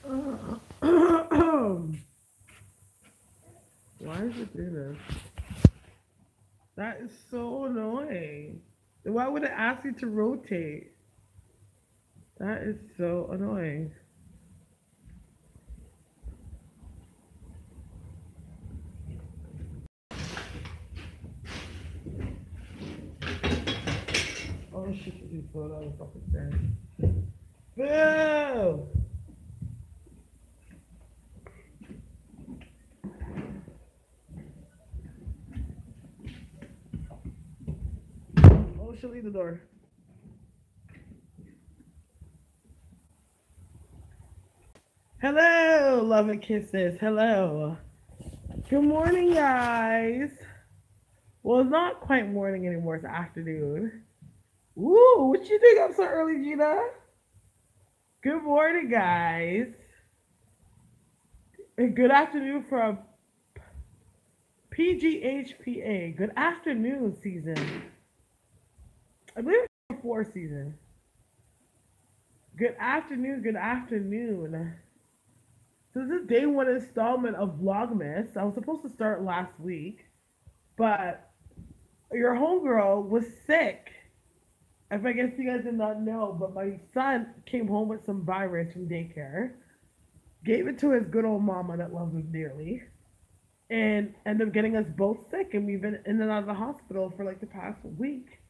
Why is it do this? That is so annoying. Why would it ask you to rotate? That is so annoying. Oh shit, you just put on the fucking stand. Boo! Oh, she'll leave the door. Hello, love and kisses. Hello. Good morning, guys. Well, it's not quite morning anymore. It's afternoon. Woo! What you think up so early, Gina? Good morning, guys. And good afternoon from PGHPA. Good afternoon, season. I believe it's four season. Good afternoon. Good afternoon. So this is day one installment of Vlogmas. I was supposed to start last week, but your homegirl was sick. If I guess you guys did not know, but my son came home with some virus from daycare, gave it to his good old mama that loves him dearly, and ended up getting us both sick. And we've been in and out of the hospital for like the past week,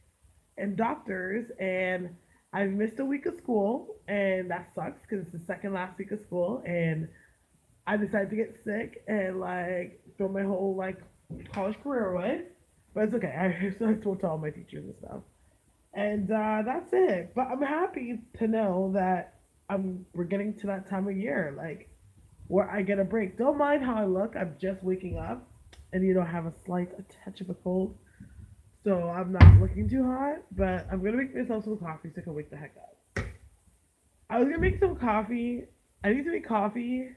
and doctors, and I've missed a week of school, and that sucks because it's the second last week of school, and I decided to get sick and like throw my whole like college career away. But it's okay. I still tell all my teachers and stuff. And that's it. But I'm happy to know that we're getting to that time of year, like where I get a break. Don't mind how I look. I'm just waking up, and have a slight touch of a cold, so I'm not looking too hot. But I'm gonna make myself some coffee so I can wake the heck up. I was gonna make some coffee. I need to make coffee.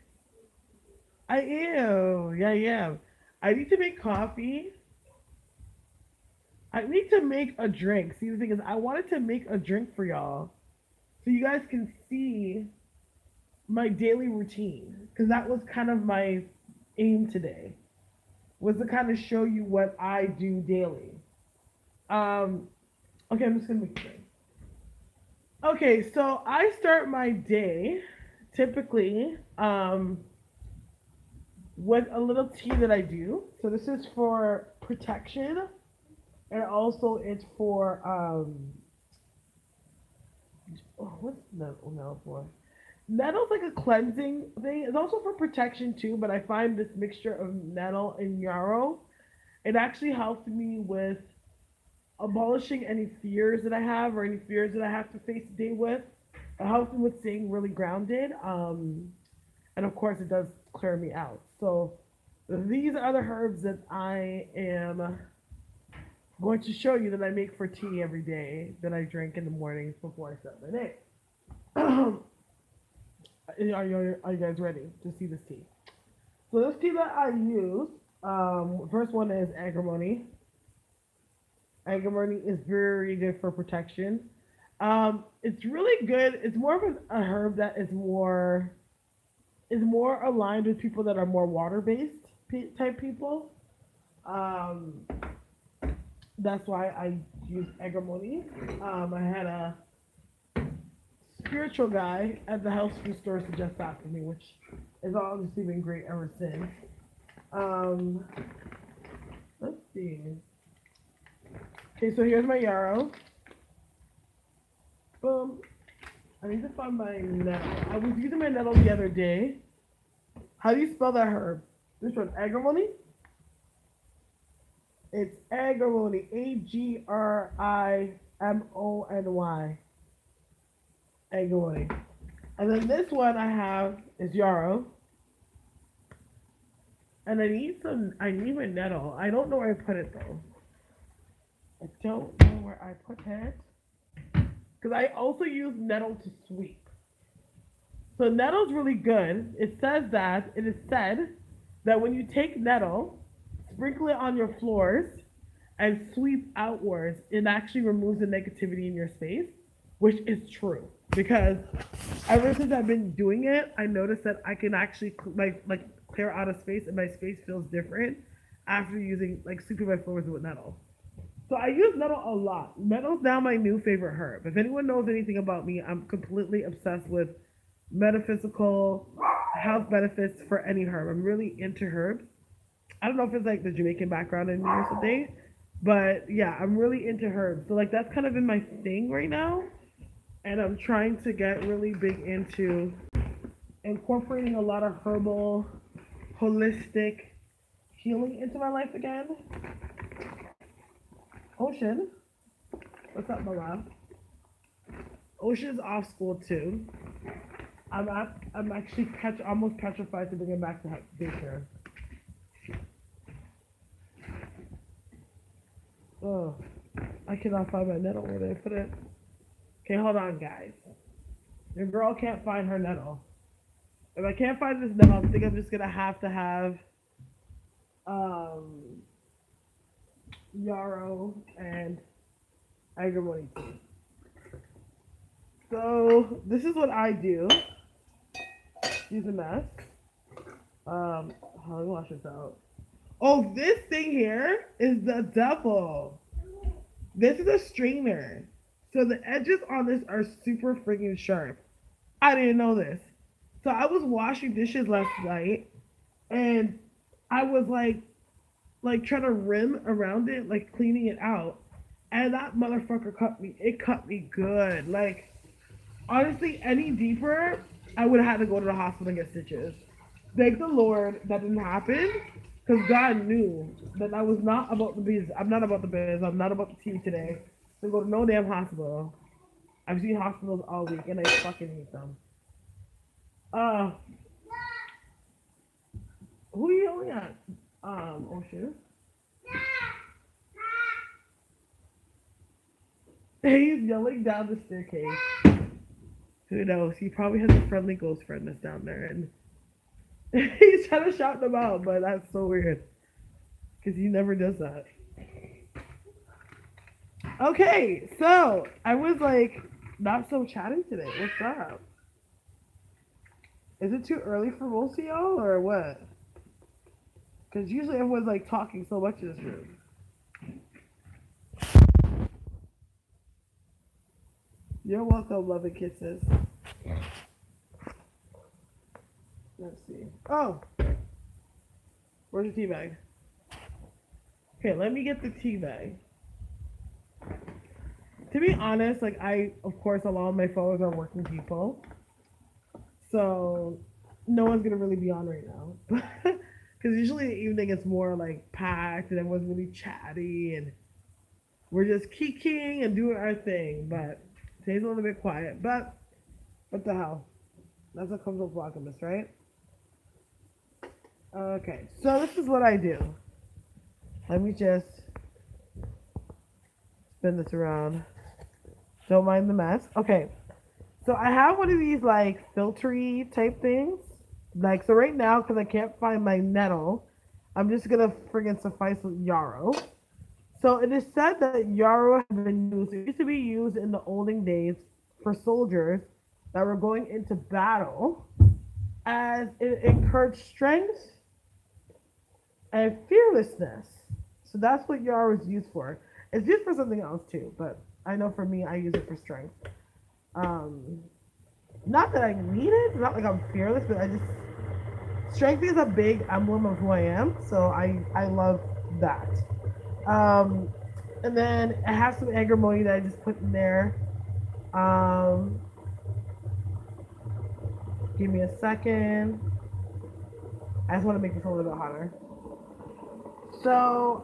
I am. Yeah, I am. I need to make coffee. I need to make a drink. See, the thing is, I wanted to make a drink for y'all so you guys can see my daily routine, because that was kind of my aim today, was to kind of show you what I do daily. Um, okay, I'm just gonna make a drink. Okay, so I start my day typically with a little tea that I do. So this is for protection, and also it's for what's nettle for? Nettle's like a cleansing thing. It's also for protection too, but I find this mixture of nettle and yarrow, it actually helps me with abolishing any fears that I have, or any fears that I have to face the day with. It helps me with staying really grounded. And of course, it does clear me out. So these are the herbs that I am going to show you that I make for tea every day, that I drink in the mornings before I start my day. Are you guys ready to see this tea? So this tea that I use, first one is agrimony. Agrimony is very good for protection. It's really good. It's more of a herb that is more aligned with people that are more water based type people. Um, that's why I use agrimony. I had a spiritual guy at the health food store suggest that for me, which has obviously been great ever since. Um, let's see. Okay, so here's my yarrow. Boom. I need to find my nettle. I was using my nettle the other day. How do you spell that herb? This one, agrimony? It's agrimony. Agrimony. Agrimony. And then this one I have is yarrow. And I need my nettle. I don't know where I put it though. I don't know where I put it. Because I also use nettle to sweep. So nettle's really good. It is said that when you take nettle, sprinkle it on your floors, and sweep outwards, it actually removes the negativity in your space, which is true. because ever since I've been doing it, I noticed that I can actually like clear out a space, and my space feels different after using like sweeping my floors with nettle. So I use nettle a lot. Nettle's now my new favorite herb. If anyone knows anything about me, I'm completely obsessed with metaphysical health benefits for any herb. I'm really into herbs. I don't know if it's like the Jamaican background in me or something, but yeah, I'm really into herbs. So like that's kind of been my thing right now, and I'm trying to get really big into incorporating a lot of herbal, holistic healing into my life again. Ocean, what's up, my love? Ocean's off school too. I'm actually almost petrified to bring him back to daycare. Oh, I cannot find my nettle where they put it. Okay, hold on, guys. Your girl can't find her nettle. If I can't find this nettle, I think I'm just gonna have to have um, yarrow and agrimony tea. So this is what I do. Use a mess. Let me wash this out. Oh, this thing here is the devil. This is a strainer. So the edges on this are super freaking sharp. I didn't know this. So I was washing dishes last night, and I was like trying to rim around it, like cleaning it out. And that motherfucker cut me. It cut me good. Like, honestly, any deeper, I would have had to go to the hospital and get stitches. Thank the Lord that didn't happen, because God knew that I was not about the biz. I'm not about the biz. I'm not about the tea today. To go to no damn hospital. I've seen hospitals all week, and I fucking hate them. Who are you yelling at? Ocean. He's yelling down the staircase. Who knows? He probably has a friendly ghost friend that's down there, and he's trying to shout them out, but that's so weird. Because he never does that. Okay, so I was like not so chatty today. What's up? Is it too early for most of y'all or what? Because usually everyone's like talking so much in this room. You're welcome, love and kisses. Let's see. Oh, where's the tea bag? Okay, let me get the tea bag. To be honest, like of course, a lot of my followers are working people, so no one's gonna really be on right now. Because usually the evening it's more like packed and everyone's really chatty and we're just kikiing and doing our thing. But today's a little bit quiet. But what the hell? That's what comes with Vlogmas, right? Okay, so this is what I do. Let me just spin this around. Don't mind the mess. Okay, so I have one of these like filtery type things. Like, so right now, because I can't find my nettle, I'm just gonna friggin' suffice with yarrow. So it is said that yarrow has been used. It used to be used in the olden days for soldiers that were going into battle, as it encouraged strength and fearlessness. So that's what yarrow is used for. It's used for something else too, but I know for me, I use it for strength. Not that I need it, not like I'm fearless, but I just strength is a big emblem of who I am, so I love that. And then I have some agrimony that I just put in there. Give me a second. I just want to make this a little bit hotter. So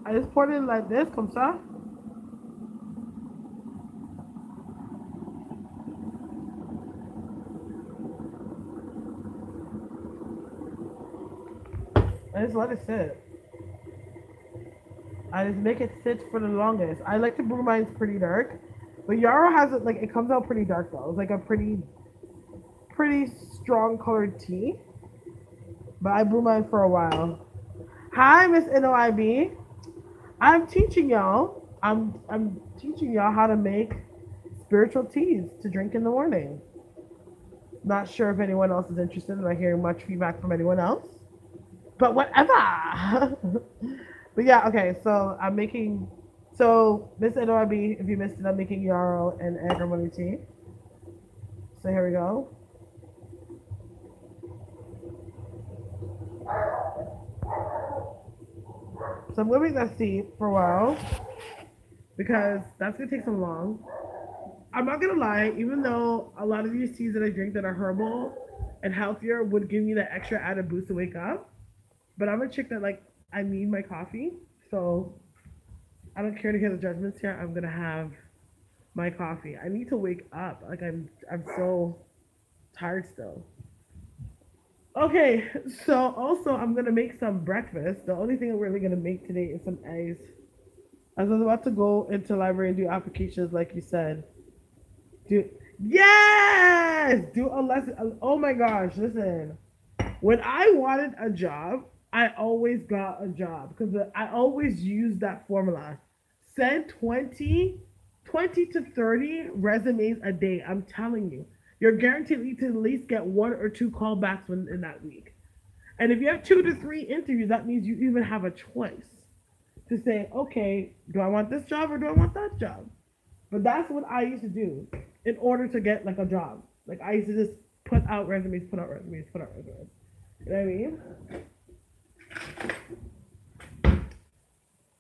I just poured it in like this, comme ça. I just let it sit. I just make it sit for the longest. I like to brew mine pretty dark, but yarrow has it like it comes out pretty dark though. It's like a pretty strong colored tea. But I brew mine for a while. Hi, Miss NOIB. I'm teaching y'all. I'm teaching y'all how to make spiritual teas to drink in the morning. Not sure if anyone else is interested. I'm not hearing much feedback from anyone else. But whatever. But yeah, okay, so I'm making, so Miss NOIB, if you missed it, I'm making yarrow and egg harmony tea. So here we go. So I'm leaving that seat for a while because that's gonna take so long. I'm not gonna lie, even though a lot of these teas that I drink that are herbal and healthier would give me that extra added boost to wake up, but I'm a chick that like I need my coffee, so I don't care to hear the judgments here. I'm gonna have my coffee. I need to wake up. Like I'm so tired still. Okay, so also I'm gonna make some breakfast. The only thing I'm really gonna make today is some eggs. As I was about to go into the library and do applications, like you said. Do yes, do a lesson. Oh my gosh, listen. When I wanted a job, I always got a job because I always used that formula. Send 20 to 30 resumes a day. I'm telling you, you're guaranteed to at least get one or two callbacks in that week. And if you have 2 to 3 interviews, that means you even have a choice to say, okay, do I want this job or do I want that job? But that's what I used to do in order to get like a job. Like I used to just put out resumes, put out resumes, put out resumes. You know what I mean?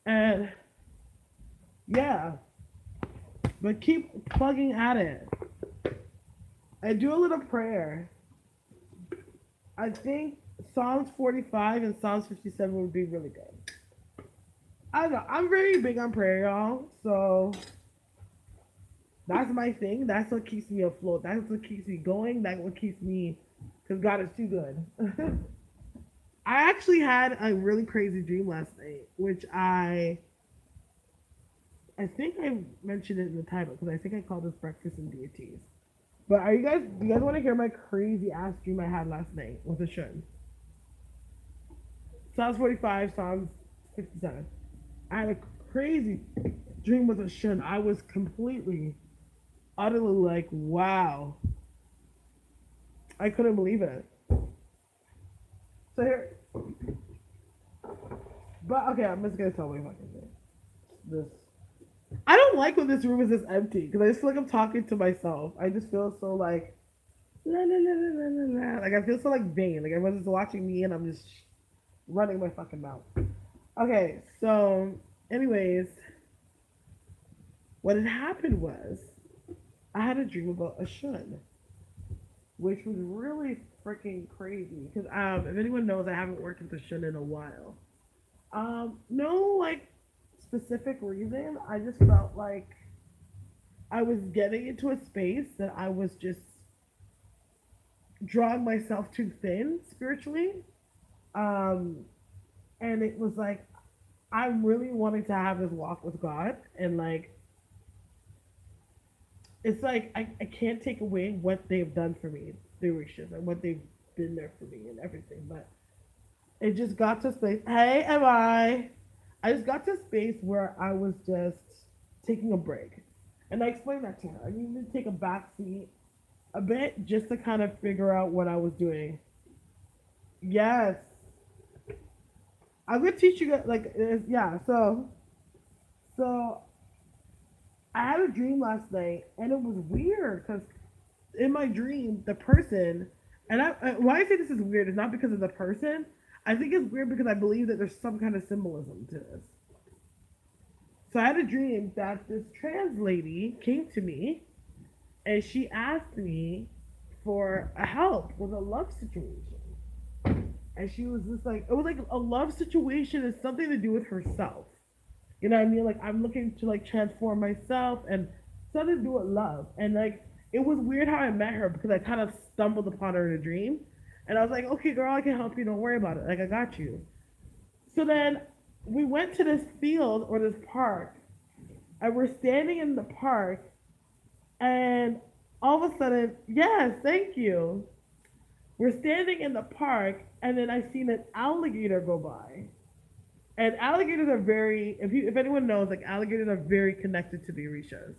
And yeah, but keep plugging at it. I do a little prayer. I think Psalms 45 and Psalms 57 would be really good. I don't know. I'm very big on prayer, y'all. So that's my thing. That's what keeps me afloat. That's what keeps me going. That's what keeps me, because God is too good. I actually had a really crazy dream last night, which I think I mentioned it in the title because I think I called this Breakfast and Deities. But do you guys want to hear my crazy ass dream I had last night with a shun? Psalms 45, Psalms 57. I had a crazy dream with a shun. I was completely, utterly like, wow. I couldn't believe it. So here, but okay, I'm just gonna tell my fucking thing. This, I don't like when this room is just empty because I just feel like I'm talking to myself. I just feel so like, la la la la la la. Like I feel so like vain. Like everyone's just watching me and I'm just running my fucking mouth. Okay, so anyways, what had happened was I had a dream about a shun, which was really freaking crazy. Because if anyone knows, I haven't worked with a shun in a while. No like specific reason. I just felt like I was getting into a space that I was just drawing myself too thin spiritually. And it was like I'm really wanting to have this walk with God, and like it's like I can't take away what they've done for me, the Orishas, and what they've been there for me and everything. But it just got to a space. Hey, am I just got to a space where I was just taking a break, and I explained that to her. I needed to take a back seat a bit just to kind of figure out what I was doing. Yes, I'm gonna teach you guys. Like, yeah. So I had a dream last night, and it was weird because in my dream, the person, and why I say this is weird is not because of the person. I think it's weird because I believe that there's some kind of symbolism to this. So I had a dream that this trans lady came to me, and she asked me for a help with a love situation. And she was just like, it was like a love situation is something to do with herself. You know what I mean? Like I'm looking to like transform myself and something to do with love. And like it was weird how I met her because I kind of stumbled upon her in a dream. And I was like, okay, girl, I can help you. Don't worry about it. Like I got you. So then we went to this field or this park, and we're standing in the park, and all of a sudden, yes, thank you. We're standing in the park, and then I seen an alligator go by. And alligators are very, if anyone knows, like alligators are very connected to the Orishas.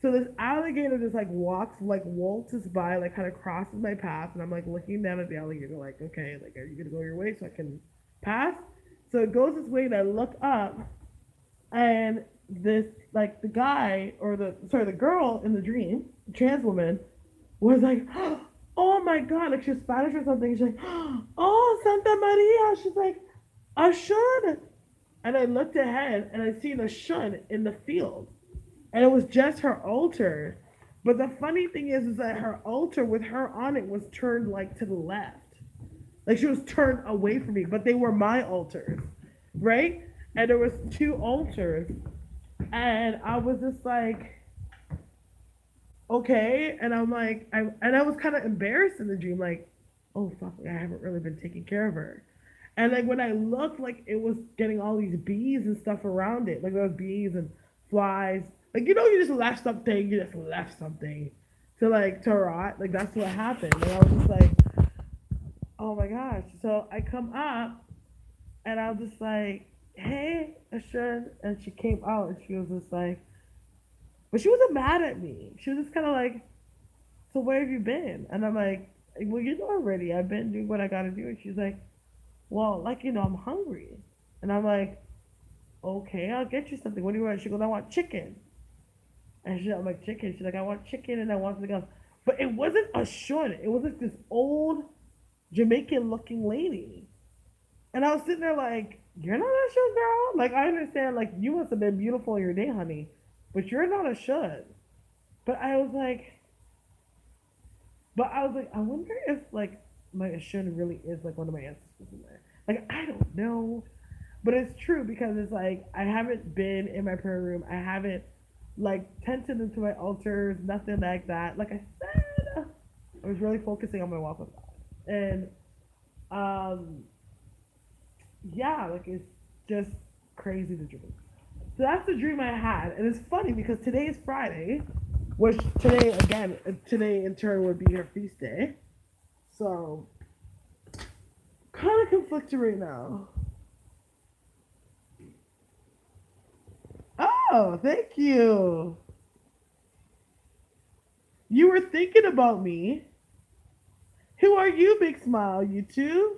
So this alligator just like waltzes by, like kind of crosses my path, and I'm like looking down at the alligator, like, okay, like, are you gonna go your way so I can pass? So it goes this way, and I look up, and this like the guy or the girl in the dream, the trans woman, was like, oh my god, like she was Spanish or something. She's like, oh Santa Maria. She's like, a shun. And I looked ahead and I seen a shun in the field, and it was just her altar. But the funny thing is that her altar with her on it was turned like to the left, like she was turned away from me. But they were my altars, right? And there was two altars, and I was just like, okay. And I'm like, I was kind of embarrassed in the dream, like, oh fuck, I haven't really been taking care of her. And like when I looked, like it was getting all these bees and stuff around it, like there was bees and flies. Like you just left something to rot. Like that's what happened. And I was just like, oh my gosh. So I come up, and I was just like, hey, Ashun, and she came out, and she was just like, but she wasn't mad at me. She was just kind of like, so where have you been? And I'm like, well, you know already. I've been doing what I got to do. And she's like, well, like, I'm hungry. And I'm like, okay, I'll get you something. What do you want? She goes, I want chicken. And I'm like, chicken? She's like, I want chicken and I want something else. But it wasn't a shun. It was like this old Jamaican looking lady. And I was sitting there like, you're not a shun, girl. Like, I understand, like, you must have been beautiful in your day, honey. But you're not a shun. But I was like, I wonder if, like, my Ashun really is, like, one of my ancestors in there. Like, I don't know. But it's true because it's like, I haven't been in my prayer room. I haven't, like, tended into my altars, nothing like that. Like I said, I was really focusing on my walk with God. And, yeah, like, it's just crazy to dream. So that's the dream I had. And it's funny because today is Friday, which today in turn would be her feast day. So, kind of conflicted right now. Oh, thank you. You were thinking about me. Who are you, Big Smile? You too?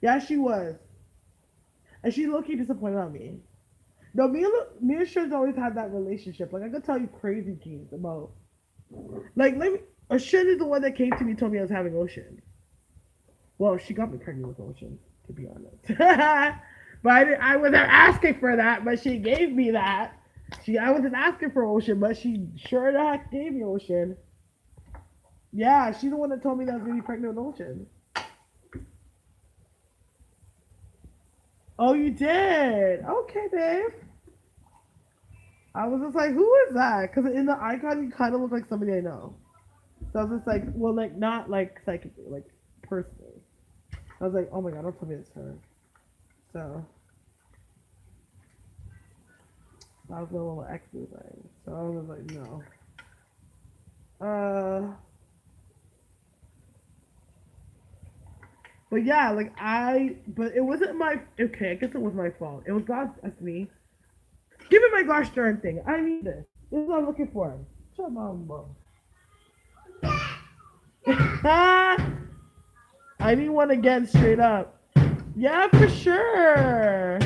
Yeah, she was. And she's looking disappointed on me. No, me and Shun's always had that relationship. Like, I could tell you crazy things about. Like, Shun is the one that came to me and told me I was having Ocean. Well, she got me pregnant with Ocean, to be honest. But I wasn't asking for that, but she gave me that. I wasn't asking for Ocean, but she sure the heck gave me Ocean. Yeah, she's the one that told me that I was going to be pregnant with Ocean. Oh, you did? Okay, babe. I was just like, who is that? Because in the icon, you kind of look like somebody I know. So I was just like, well, like, not like psychically, like personally. I was like, oh my god, don't tell me it's her. So that was a little extra thing. So I was like, no. But yeah, but it wasn't okay, I guess it was my fault. It was God's destiny. Give me my gosh darn thing. I need this. This is what I'm looking for. Shut my mouth. I need one again, straight up. Yeah, for sure.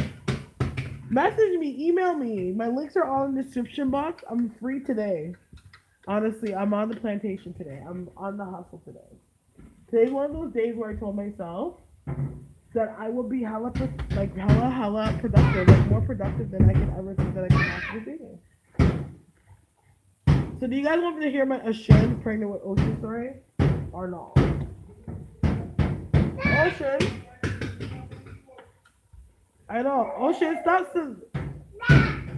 Message me, email me. My links are all in the description box. I'm free today. Honestly, I'm on the plantation today. I'm on the hustle today. Today's one of those days where I told myself that I will be hella productive, like more productive than I can ever think that I can possibly be. So do you guys want me to hear my Ashun pregnant with Ocean story? Or no? Ocean. I know. Ocean, stop.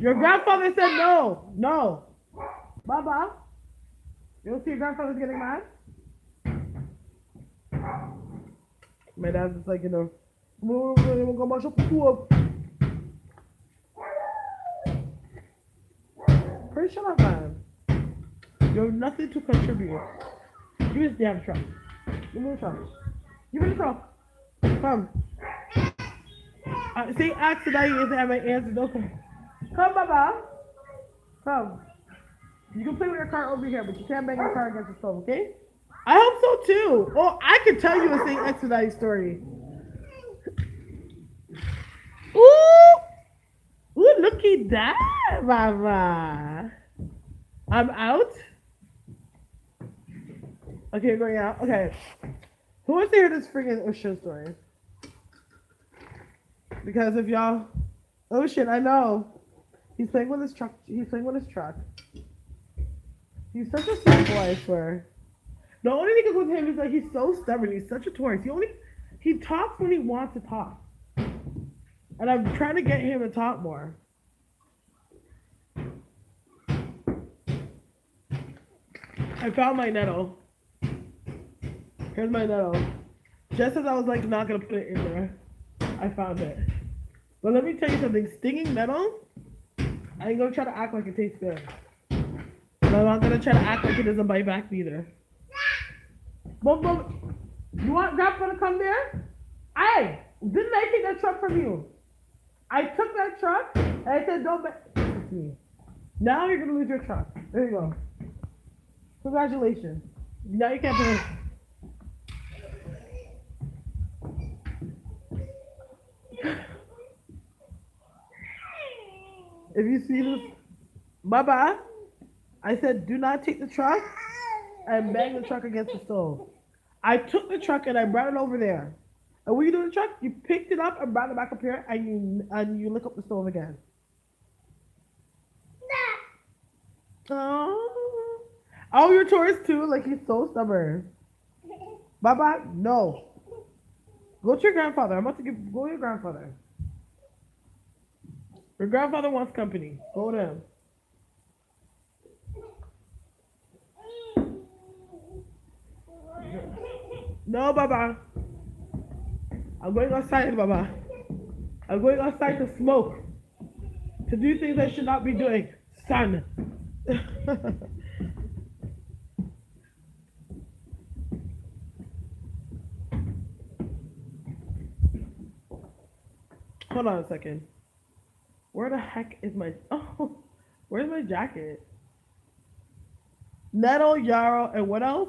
Your grandfather said no. No. Baba. You don't see your grandfather's getting mad? My dad's just like, pretty shut up, man. You have nothing to contribute. Give me this damn truck. Give me the truck. Give me the truck. Come. Say ask that I have my answer. Don't come. Come, Baba. Come. You can play with your car over here, but you can't bang your car against the stove, okay? I hope so too. Oh, I could tell you a St. Expedite story. Ooh! Ooh, looky that, mama. I'm out. Okay, going out. Okay. Who wants to hear this friggin' Ocean story? Because if y'all... Ocean, I know. He's playing with his truck. He's playing with his truck. He's such a sweet boy, I swear. The only thing with him is that he's so stubborn. He's such a Taurus. He talks when he wants to talk. And I'm trying to get him to talk more. I found my nettle. Here's my nettle. Just as I was like not gonna put it in there, I found it. But let me tell you something. Stinging nettle, I ain't gonna try to act like it tastes good. But I'm not gonna try to act like it doesn't bite back either. But you want Grandpa to come there? Hey, didn't I take that truck from you? I took that truck and I said don't bet me. Now you're gonna lose your truck. There you go. Congratulations. Now you can't play. If you see this, bye-bye. I said do not take the truck and bang the truck against the stove. I took the truck and I brought it over there. And what you do with the truck? You picked it up and brought it back up here and you lick up the stove again. Oh, you're Taurus too? Like he's so stubborn. Bye-bye? No. Go to your grandfather. I'm about to go to your grandfather. Your grandfather wants company. Go to him. No, Baba. I'm going outside, Baba. I'm going outside to smoke. To do things I should not be doing. Son. Hold on a second. Where the heck is my... Oh, where's my jacket? Nettle, yarrow, and what else?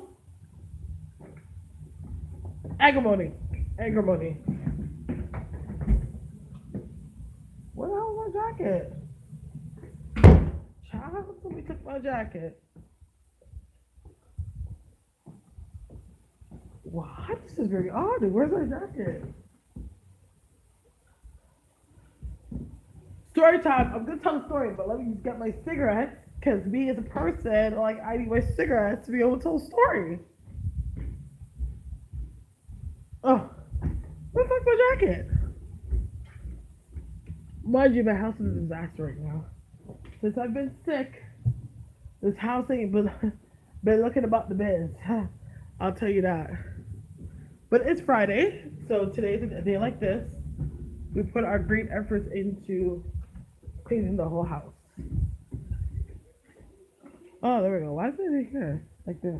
Agrimony. Agrimony. Where the hell is my jacket? Child, somebody took my jacket. What? This is very odd. Where's my jacket? Story time. I'm gonna tell a story, but let me just get my cigarettes. Because me as a person, like, I need my cigarettes to be able to tell a story. Oh, where the fuck's my jacket? Mind you, my house is a disaster right now. Since I've been sick, this house ain't been looking about the biz. I'll tell you that. But it's Friday, so today's a day like this. We put our great efforts into cleaning the whole house. Oh, there we go. Why is it here? Like this.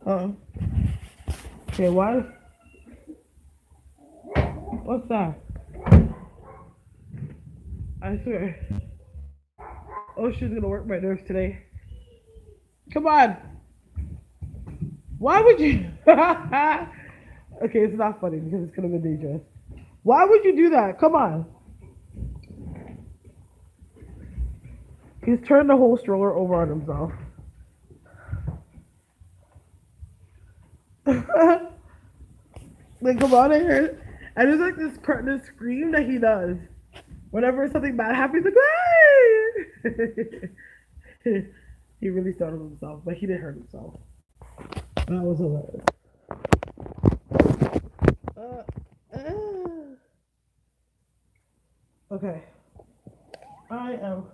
Oh. Okay, why? What's that? I swear. Oh, she's gonna work my nerves today. Come on. Why would you? Okay, it's not funny because it's gonna be dangerous. Why would you do that? Come on. He's turned the whole stroller over on himself. Like, come on in here. And there's like this scream that he does. Whenever something bad happens, like, hey! He really startled himself, but he didn't hurt himself. That was hilarious. Okay. I am.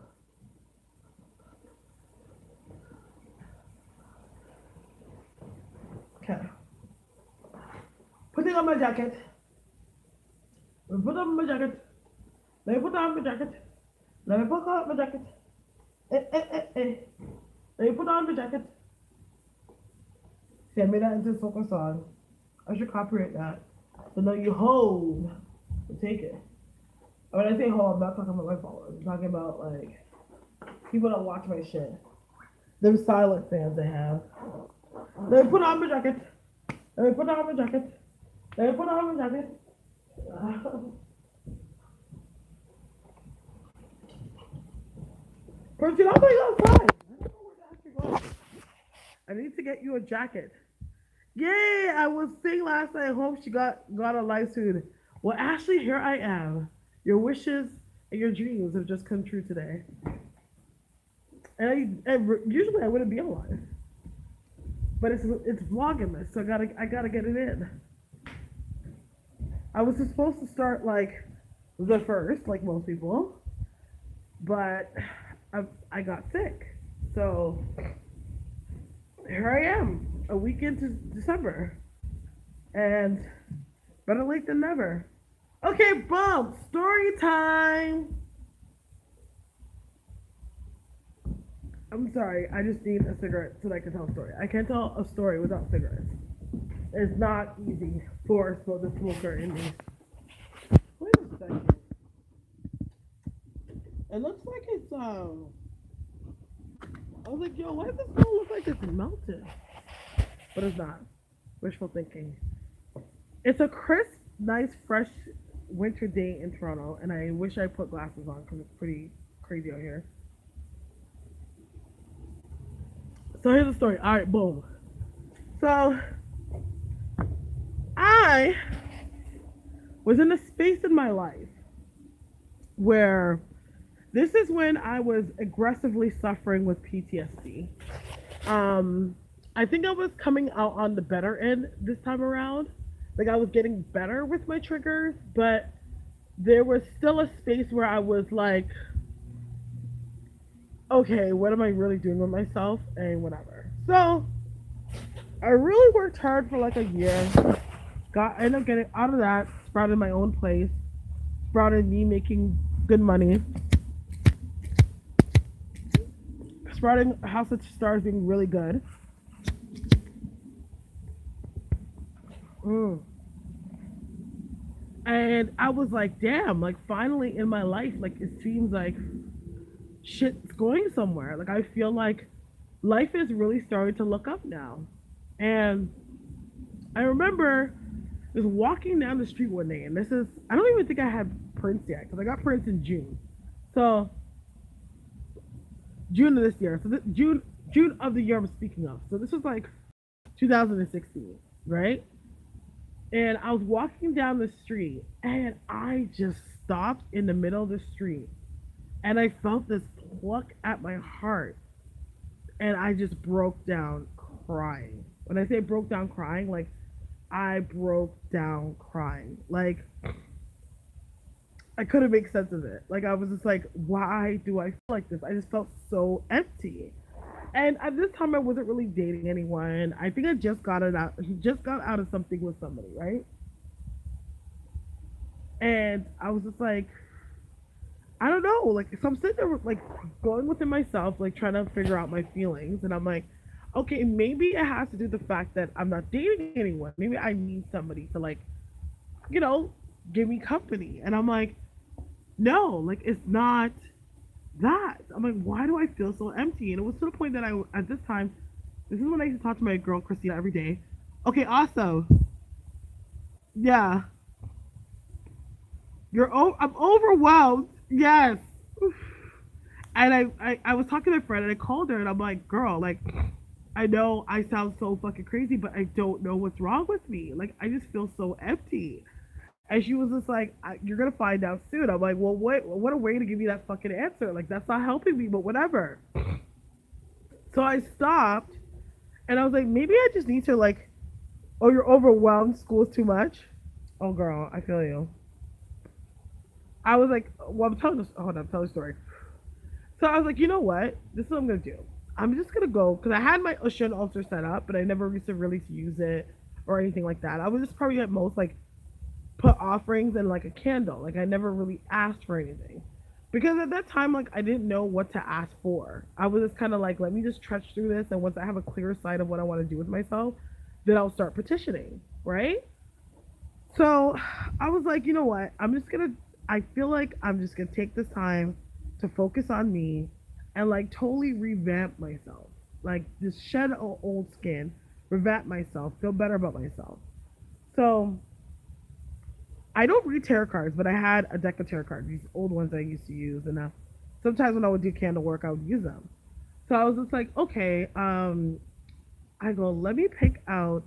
Okay. Putting on my jacket. Put on my jacket. Let me put on my jacket. Let me put on my jacket. Let me put on my jacket. See, I made that into a song. I should copyright that. So now you hold and take it. When I say hold, I'm not talking about my followers. I'm talking about like people that watch my shit. Them silent fans I have. Let me put on my jacket. Let me put on my jacket. Let me put on my jacket. Percy, I'm going outside. I don't know where to actually go. I need to get you a jacket. Yay! I was saying last night. I hope she got a life soon. Well, Ashley, here I am. Your wishes and your dreams have just come true today. And usually I wouldn't be alive, but it's Vlogmas, so I gotta get it in. I was supposed to start like the first, like most people, but I got sick, so here I am, a week into December, and better late than never. Okay, Bob, story time. I'm sorry, I just need a cigarette so that I can tell a story. I can't tell a story without cigarettes. It's not easy for the smoker in me. Wait a second. It looks like it's. I was like, yo, why does this phone look like it's melted? But it's not. Wishful thinking. It's a crisp, nice, fresh winter day in Toronto, and I wish I put glasses on because it's pretty crazy out here. So here's the story. All right, boom. So I was in a space in my life where this is when I was aggressively suffering with PTSD. I think I was coming out on the better end this time around. Like I was getting better with my triggers, but there was still a space where I was like, okay, what am I really doing with myself and whatever. So I really worked hard for like a year. Ended up getting out of that, sprouted my own place, sprouted me making good money, sprouting House of Stars being really good. And I was like, damn, like finally in my life, like it seems like shit's going somewhere. Like I feel like life is really starting to look up now. And I remember just walking down the street one day, and this is, I don't even think I had Prince yet, because I got Prince in June. So, June of this year. So, June of the year I'm speaking of. So, this was like 2016, right? And I was walking down the street, and I just stopped in the middle of the street, and I felt this pluck at my heart, and I just broke down crying. When I say broke down crying, like I broke down crying. Like I couldn't make sense of it. Like I was just like, why do I feel like this? I just felt so empty. And at this time, I wasn't really dating anyone. I think I just got out of something with somebody, right? And I was just like, I don't know. Like, so I'm sitting there, like, going within myself, like, trying to figure out my feelings. And I'm like, okay, maybe it has to do with the fact that I'm not dating anyone. Maybe I need somebody to, like, you know, give me company. And I'm like, no, like, it's not that. I'm like, why do I feel so empty? And it was to the point that at this time, this is when I used to talk to my girl, Christina, every day. Okay, also, yeah, I'm overwhelmed. Yes. And I was talking to a friend and I called her and I'm like, girl, like, I know I sound so fucking crazy, but I don't know what's wrong with me. Like, I just feel so empty. And she was just like, you're going to find out soon. I'm like, well, what a way to give me that fucking answer. Like, that's not helping me, but whatever. So I stopped and I was like, maybe I just need to, like, oh, you're overwhelmed. School's too much. Oh, girl, I feel you. I was like, well, I'm telling a story. So I was like, you know what? This is what I'm going to do. I'm just going to go, because I had my Ocean altar set up, but I never used to really use it or anything like that. I was just probably at most, like, put offerings and, like, a candle. Like, I never really asked for anything. Because at that time, like, I didn't know what to ask for. I was just kind of like, let me just trudge through this, and once I have a clear sight of what I want to do with myself, then I'll start petitioning, right? So I was like, you know what? I feel like I'm just gonna take this time to focus on me and like totally revamp myself. Like just shed old skin, revamp myself, feel better about myself. So I don't read tarot cards, but I had a deck of tarot cards, these old ones that I used to use, and sometimes when I would do candle work, I would use them. So I was just like, okay, I go, let me pick out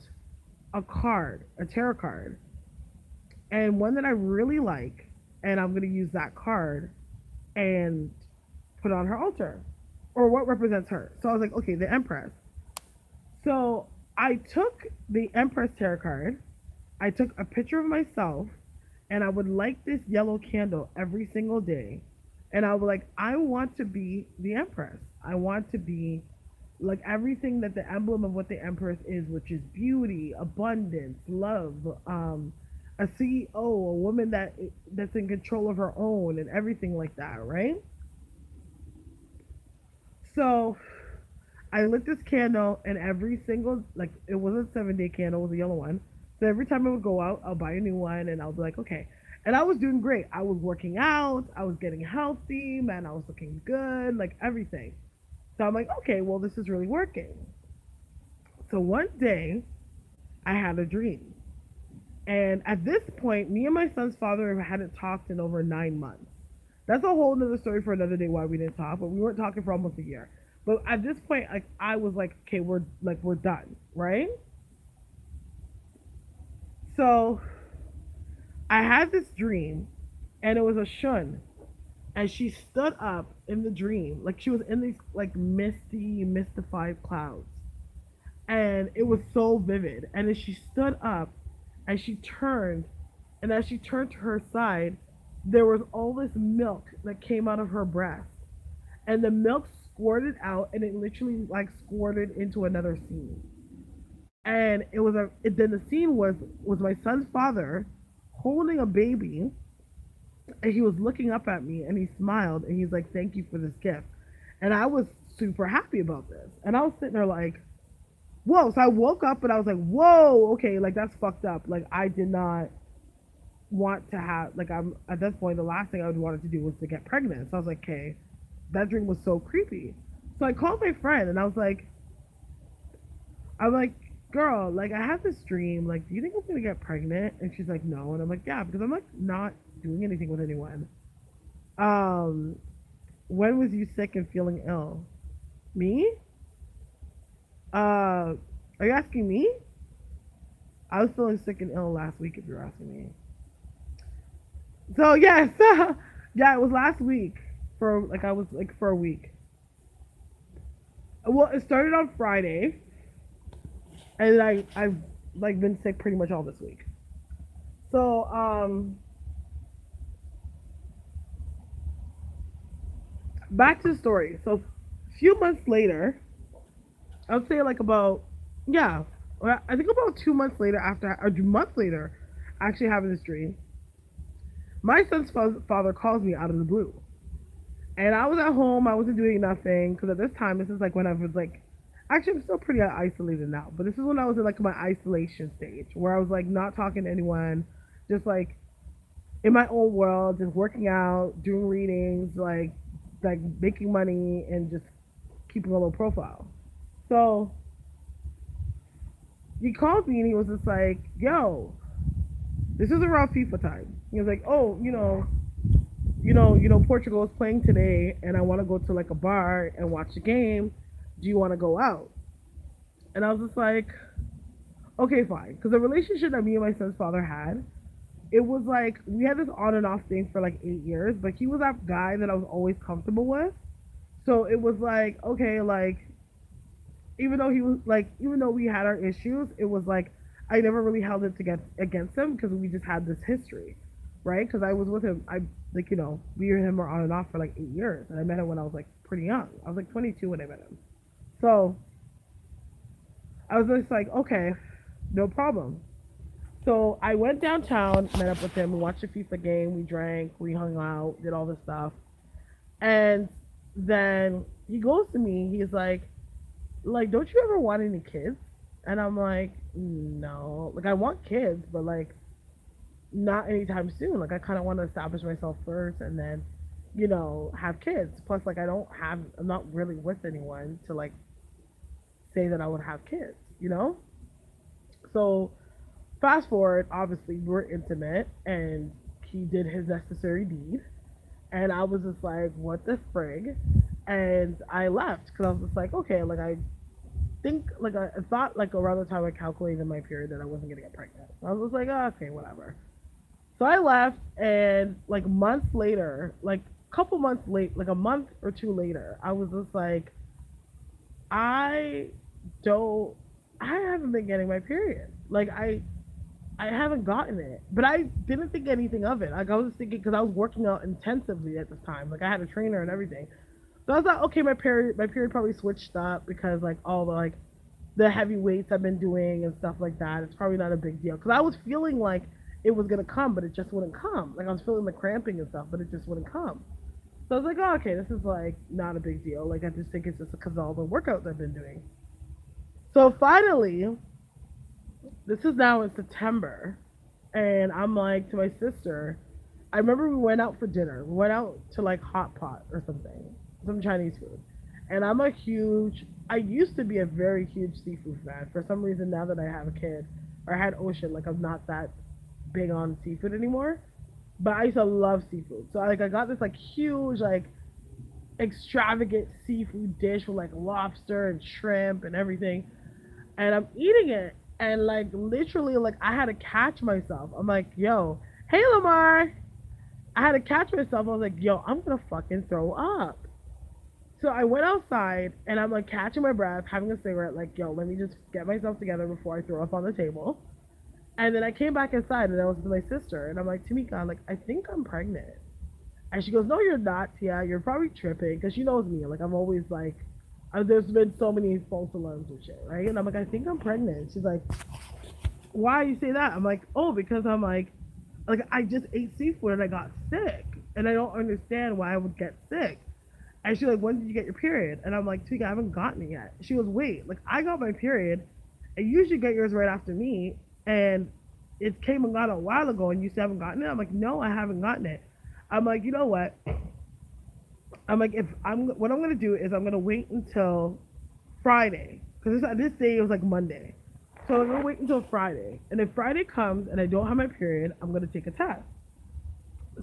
a card, a tarot card, and one that I really like, and I'm gonna use that card and put on her altar, or what represents her. So I was like, okay, the Empress. So I took the Empress tarot card. I took a picture of myself, and I would light this yellow candle every single day, and I was like, I want to be the Empress. I want to be like everything that the emblem of what the Empress is, which is beauty, abundance, love, a CEO, a woman that's in control of her own, and everything like that, right? So I lit this candle, and every single like it wasn't a 7 day candle, it was a yellow one. So every time I would go out, I'll buy a new one, and I'll be like, okay. And I was doing great. I was working out, I was getting healthy, man. I was looking good, like everything. So I'm like, okay, well, this is really working. So one day, I had a dream. And at this point, me and my son's father hadn't talked in over 9 months. That's a whole nother story for another day why we didn't talk, but we weren't talking for almost a year. But at this point, like I was like, okay, we're done, right? So I had this dream, and it was a shun, and she stood up in the dream, like she was in these like misty, mystified clouds, and it was so vivid. And then she stood up, and she turned, and as she turned to her side, there was all this milk that came out of her breast, and the milk squirted out, and it literally like squirted into another scene. And then the scene was my son's father holding a baby, and he was looking up at me, and he smiled, and he's like, thank you for this gift. And I was super happy about this, and I was sitting there like, whoa. So I woke up, and I was like, whoa, okay, like that's fucked up. Like I did not want to have, like, I'm at this point, the last thing I would wanted to do was to get pregnant. So I was like, okay, that dream was so creepy. So I called my friend, and I'm like, girl, like I had this dream. Like, do you think I'm gonna get pregnant? And she's like, no. And I'm like, yeah, because I'm like not doing anything with anyone. Um, when was you sick and feeling ill? Me? Are you asking me? I was feeling sick and ill last week. If you're asking me. So yes, yeah, it was last week. For like I was like for a week. Well, it started on Friday, and I've like been sick pretty much all this week. So back to the story. So a few months later, I would say like about, yeah, I think about 2 months later, after a month later, actually having this dream, my son's father calls me out of the blue, and I was at home. I wasn't doing nothing because at this time, this is like when I was like, actually I'm still pretty isolated now, but this is when I was in like my isolation stage where I was like not talking to anyone, just like in my own world, just working out, doing readings, like making money, and just keeping a low profile. So he called me, and he was just like, yo, this is around FIFA time. He was like, oh, Portugal is playing today, and I want to go to like a bar and watch the game. Do you want to go out? And I was just like, okay, fine. Because the relationship that me and my son's father had, it was like we had this on and off thing for like 8 years, but he was that guy that I was always comfortable with. So it was like, okay, like even though we had our issues, it was like I never really held it to get against him because we just had this history, right? Because I was with him, I like we and him were on and off for like 8 years, and I met him when I was like pretty young. I was like 22 when I met him, so I was just like, okay, no problem. So I went downtown, met up with him, we watched a FIFA game, we drank, we hung out, did all this stuff, and then he goes to me, he's like, don't you ever want any kids? And I'm like, no. Like, I want kids, but like, not anytime soon. Like I kind of want to establish myself first, and then, have kids. Plus, like I'm not really with anyone to like say that I would have kids. So fast forward, obviously we're intimate, and he did his necessary deed, and I was just like, what the frig? And I left because I was just like, okay, like I think, like I thought, like around the time I calculated my period that I wasn't gonna get pregnant. So I was just like, oh, okay, whatever. So I left, and like months later, like a couple months late, like a month or two later, I was just like, I don't, I haven't been getting my period. Like I haven't gotten it, but I didn't think anything of it. Like I was thinking, because I was working out intensively at this time. Like I had a trainer and everything. So I was like, okay, my period probably switched up because like all the like the heavy weights I've been doing and stuff like that. It's probably not a big deal because I was feeling like it was gonna come, but it just wouldn't come. Like I was feeling the cramping and stuff, but it just wouldn't come. So I was like, oh, okay, this is like not a big deal. Like I just think it's just because of all the workouts I've been doing. So finally, this is now in September, and I'm like to my sister. I remember we went out for dinner. We went out to like Hot Pot or something, some Chinese food. And I'm a huge. I used to be a very huge seafood fan. For some reason, now that I have a kid or I had Ocean, like I'm not that big on seafood anymore. But I used to love seafood. So I got this like huge like extravagant seafood dish with like lobster and shrimp and everything, and I'm eating it, and like literally like I had to catch myself. I'm like, yo, hey Lamar. I had to catch myself. I was like, yo, I'm gonna fucking throw up. So I went outside and I'm like catching my breath, having a cigarette, like, yo, let me just get myself together before I throw up on the table. And then I came back inside and I was with my sister, and I'm like, Tamika, like, I think I'm pregnant. And she goes, no, you're not, Tia. You're probably tripping. Because she knows me. Like, I'm always like, there's been so many false alarms and shit, right? And I'm like, I think I'm pregnant. She's like, why you say that? I'm like, oh, because I'm like I just ate seafood and I got sick, and I don't understand why I would get sick. And she's like, when did you get your period? And I'm like, Tika, I haven't gotten it yet. She goes, wait, like I got my period, and you should get yours right after me, and it came and got a while ago, and you still haven't gotten it. I'm like, no, I haven't gotten it. I'm like, you know what? I'm like, if I'm what I'm gonna do is I'm gonna wait until Friday, because this day it was like Monday. So I'm gonna wait until Friday, and if Friday comes and I don't have my period, I'm gonna take a test.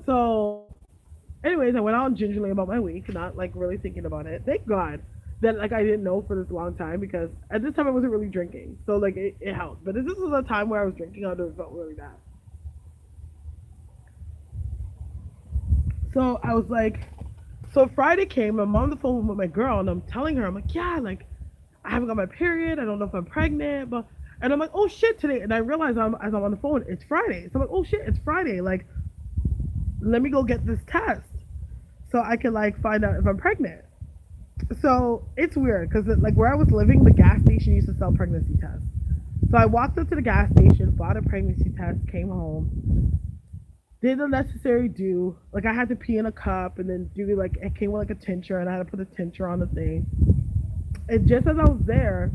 So, anyways, I went on gingerly about my week, not like really thinking about it. Thank God that like I didn't know for this long time, because at this time I wasn't really drinking, so like it helped. But if this was a time where I was drinking, I would have felt really bad. So I was like, so Friday came, I'm on the phone with my girl, and I'm telling her, I'm like, yeah, like I haven't got my period. I don't know if I'm pregnant, but and I'm like, oh shit, today. And I realize as I'm on the phone, it's Friday. So I'm like, oh shit, it's Friday. Like, let me go get this test so I can like find out if I'm pregnant. So it's weird because like where I was living, the gas station used to sell pregnancy tests. So I walked up to the gas station, bought a pregnancy test, came home, did the necessary do. Like I had to pee in a cup and then do like it came with like a tincture, and I had to put a tincture on the thing. And just as I was there,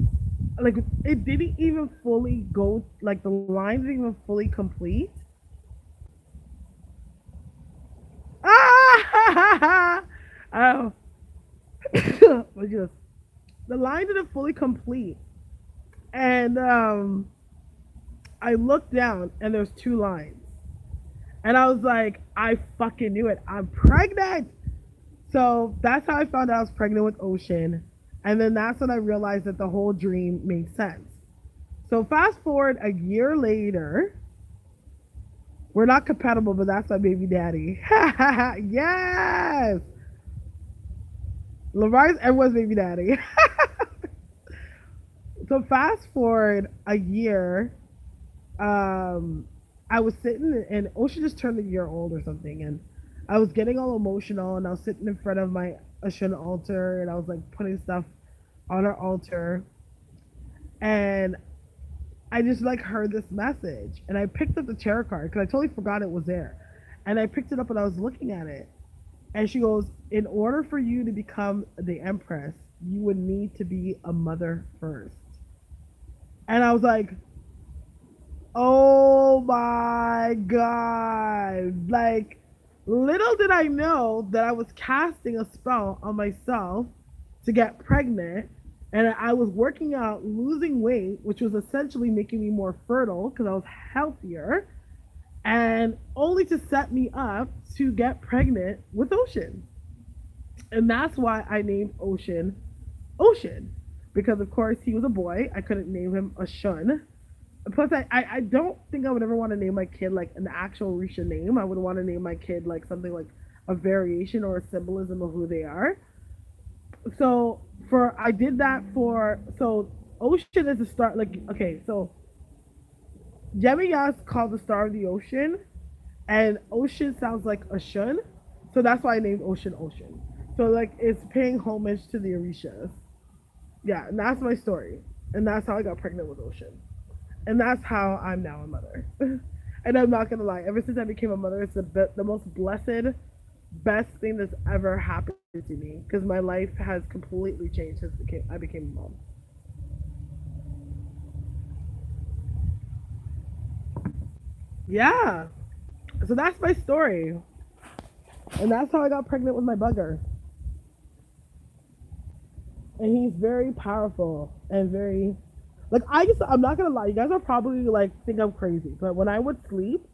like it didn't even fully go, like the line didn't even fully complete. Ah! Oh, but just the line didn't fully complete, and I looked down and there's two lines, and I was like, I fucking knew it. I'm pregnant. So that's how I found out I was pregnant with Ocean. And then that's when I realized that the whole dream made sense. So fast forward a year later, we're not compatible, but that's my baby daddy. Yes! Lamar's everyone's baby daddy. So fast forward a year, I was sitting, and Ocean just turned a year old or something, and I was getting all emotional, and I was sitting in front of my Ocean altar, and I was like putting stuff on our altar, and I just like heard this message, and I picked up the tarot card because I totally forgot it was there, and I picked it up and I was looking at it, and she goes, in order for you to become the Empress, you would need to be a mother first. And I was like, Oh my God. Like, little did I know that I was casting a spell on myself to get pregnant. And I was working out, losing weight, which was essentially making me more fertile because I was healthier, and only to set me up to get pregnant with Ocean. And that's why I named Ocean Ocean. Because, of course, he was a boy. I couldn't name him a Shun. Plus, I don't think I would ever want to name my kid like an actual Risha name. I would want to name my kid like something like a variation or a symbolism of who they are. So I did that for so Ocean is the star. Like, okay, so Gemini called the star of the ocean, and Ocean sounds like a shun, so that's why I named Ocean Ocean. So like it's paying homage to the Orishas. Yeah, and that's my story, and that's how I got pregnant with Ocean. And that's how I'm now a mother. And I'm not gonna lie, ever since I became a mother, it's the most blessed, best thing that's ever happened to me because my life has completely changed since I became a mom. Yeah, so that's my story, and that's how I got pregnant with my bugger. And he's very powerful and very like I'm not gonna lie, you guys are probably like think I'm crazy, but when I would sleep,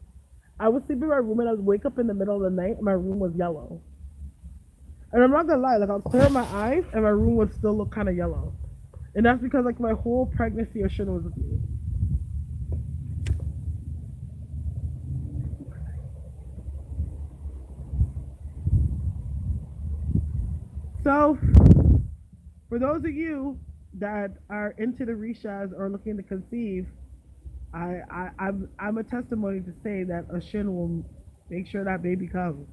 I would sleep in my room and I would wake up in the middle of the night and my room was yellow. And I'm not gonna lie, like I'll clear my eyes and my room would still look kind of yellow. And that's because like my whole pregnancy or shit was with me. So for those of you that are into the reshas or looking to conceive, I'm a testimony to say that a shin will make sure that baby comes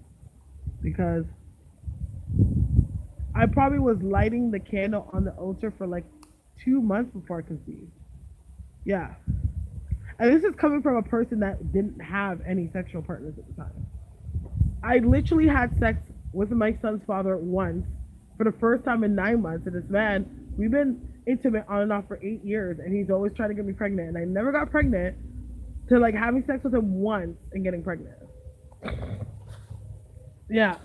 because I probably was lighting the candle on the altar for like 2 months before I conceived. Yeah. And this is coming from a person that didn't have any sexual partners at the time. I literally had sex with my son's father once for the first time in 9 months. And this man, we've been intimate on and off for 8 years, and he's always trying to get me pregnant. And I never got pregnant to like having sex with him once and getting pregnant. Yeah.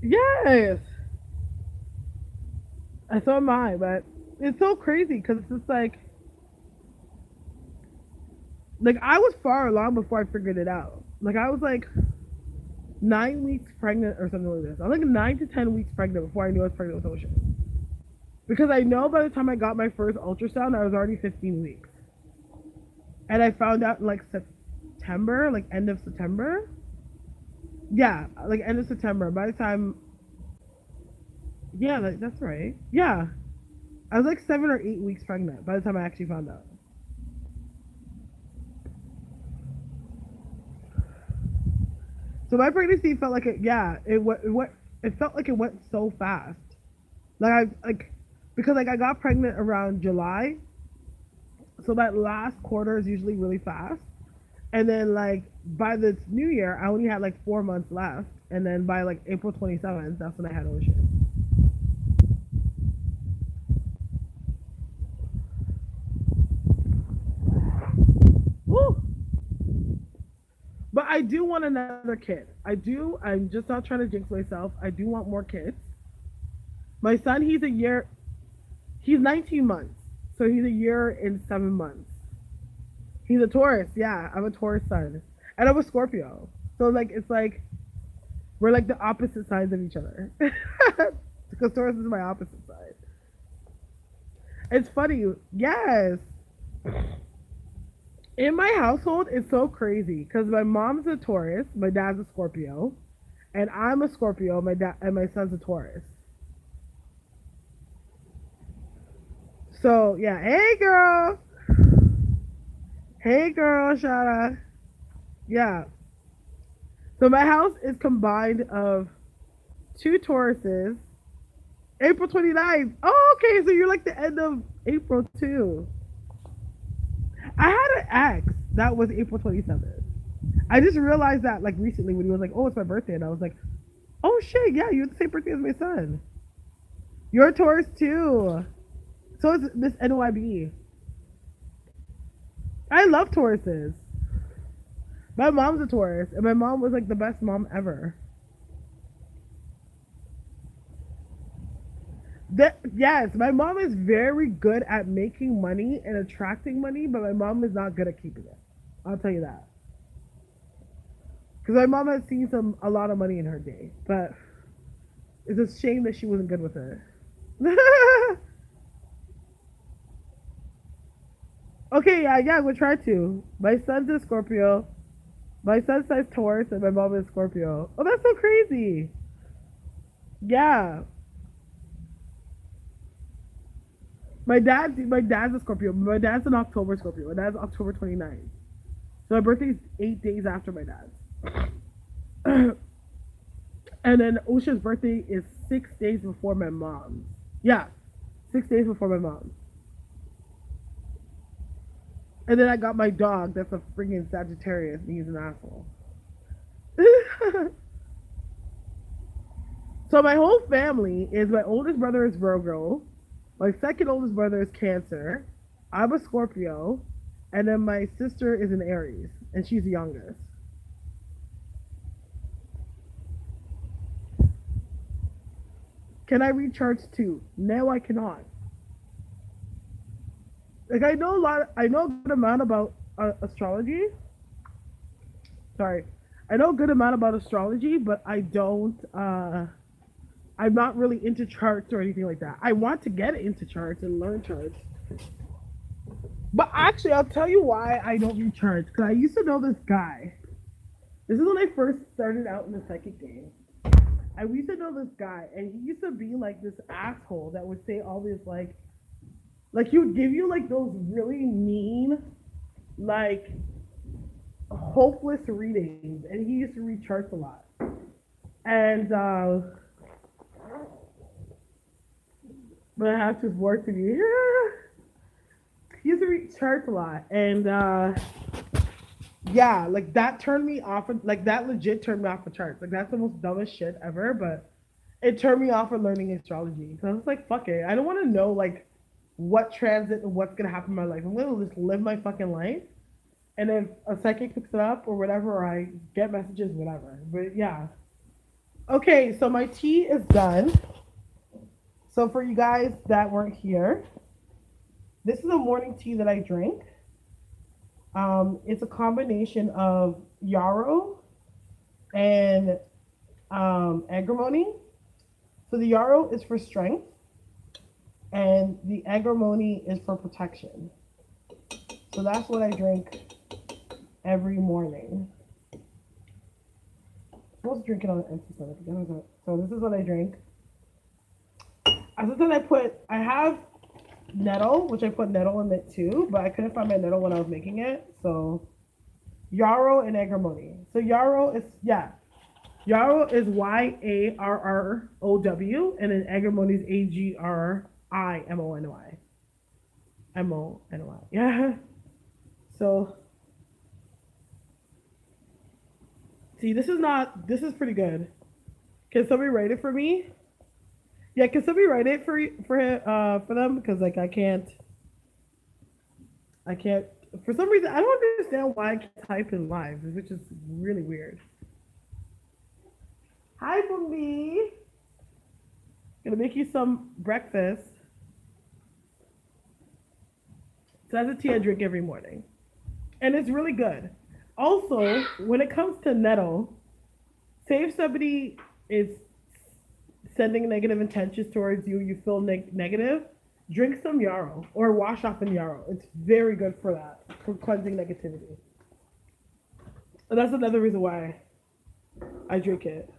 Yes. And so am I, but it's so crazy because it's just like I was far along before I figured it out. Like I was like 9 weeks pregnant or something like this. I was like 9 to 10 weeks pregnant before I knew I was pregnant with Ocean. Because I know by the time I got my first ultrasound, I was already 15 weeks. And I found out in like September, like end of September. Yeah, like end of September. By the time, yeah, like that's right. Yeah, I was like 7 or 8 weeks pregnant by the time I actually found out. So my pregnancy felt like it. Yeah, it felt like it went so fast. Like I like because like I got pregnant around July, so that last quarter is usually really fast. And then like by this new year, I only had like 4 months left, and then by like April 27th, that's when I had Ocean. Woo! But I do want another kid. I do. I'm just not trying to jinx myself. I do want more kids. My son, he's a year. He's 19 months, so he's a year and 7 months. He's a Taurus. Yeah, I'm a Taurus son, and I'm a Scorpio. So like, it's like we're like the opposite sides of each other. Because Taurus is my opposite side. It's funny. Yes. In my household, it's so crazy because my mom's a Taurus, my dad's a Scorpio, and I'm a Scorpio. My dad and my son's a Taurus. So yeah, hey girl, Shara, yeah. So my house is combined of two Tauruses. April 29th. Oh, okay. So you're like the end of April too. I had an ex that was April 27th. I just realized that like recently when he was like, "Oh, it's my birthday," and I was like, "Oh shit, yeah, you have the same birthday as my son. You're a Taurus too." So it's Miss NYB. I love Tauruses. My mom's a Taurus, and my mom was like the best mom ever. Yes, my mom is very good at making money and attracting money, but my mom is not good at keeping it. I'll tell you that. Because my mom has seen a lot of money in her day, but it's a shame that she wasn't good with it. Okay, yeah, we'll try to. My son's a Scorpio. My son says Taurus, and my mom is Scorpio. Oh, that's so crazy. Yeah, my dad's a Scorpio. My dad's an October Scorpio. My dad's October 29th. So my birthday's 8 days after my dad's. And then Osha's birthday is 6 days before my mom's. Yeah, 6 days before my mom's. And then I got my dog that's a freaking Sagittarius and he's an asshole. So my whole family is my oldest brother is Virgo, my second oldest brother is Cancer, I'm a Scorpio, and then my sister is an Aries, and she's the youngest. Can I read charts too? No, I cannot. Like I know a good amount about astrology. Sorry, I know a good amount about astrology, but I don't. I'm not really into charts or anything like that. I want to get into charts and learn charts. But actually, I'll tell you why I don't read charts. Because I used to know this guy. This is when I first started out in the psychic game. I used to know this guy, and he used to be like this asshole that would say all this like he would give you like those really mean, like hopeless readings, and he used to read charts a lot. And but I have to work to be. He used to read charts a lot, and yeah, like that turned me off. Like that legit turned me off of charts. Like that's the most dumbest shit ever, but it turned me off of learning astrology. So I was like, fuck it. I don't want to know like what transit and what's gonna happen in my life. I'm gonna just live my fucking life. And if a psychic picks it up or whatever, or I get messages, whatever. But yeah. Okay, so my tea is done. So for you guys that weren't here, this is a morning tea that I drink. It's a combination of yarrow and agrimony. So the yarrow is for strength, and the agrimony is for protection. So that's what I drink every morning. I'm supposed to drink it on an empty stomach. So this is what I drink. I have nettle, which I put nettle in it too, but I couldn't find my nettle when I was making it. So yarrow and agrimony. So yarrow is yarrow is YARROW, and then agrimony is AGRIMONY. MONY. Yeah. So see, this is pretty good. Can somebody write it for me? Yeah, can somebody write it for them? Because like I can't for some reason I don't understand why I can't type in live, which is really weird. Hi Bumbi. Gonna make you some breakfast. So that's a tea I drink every morning. And it's really good. Also, when it comes to nettle, say if somebody is sending negative intentions towards you, you feel negative, drink some yarrow or wash off in yarrow. It's very good for that, for cleansing negativity. And that's another reason why I drink it.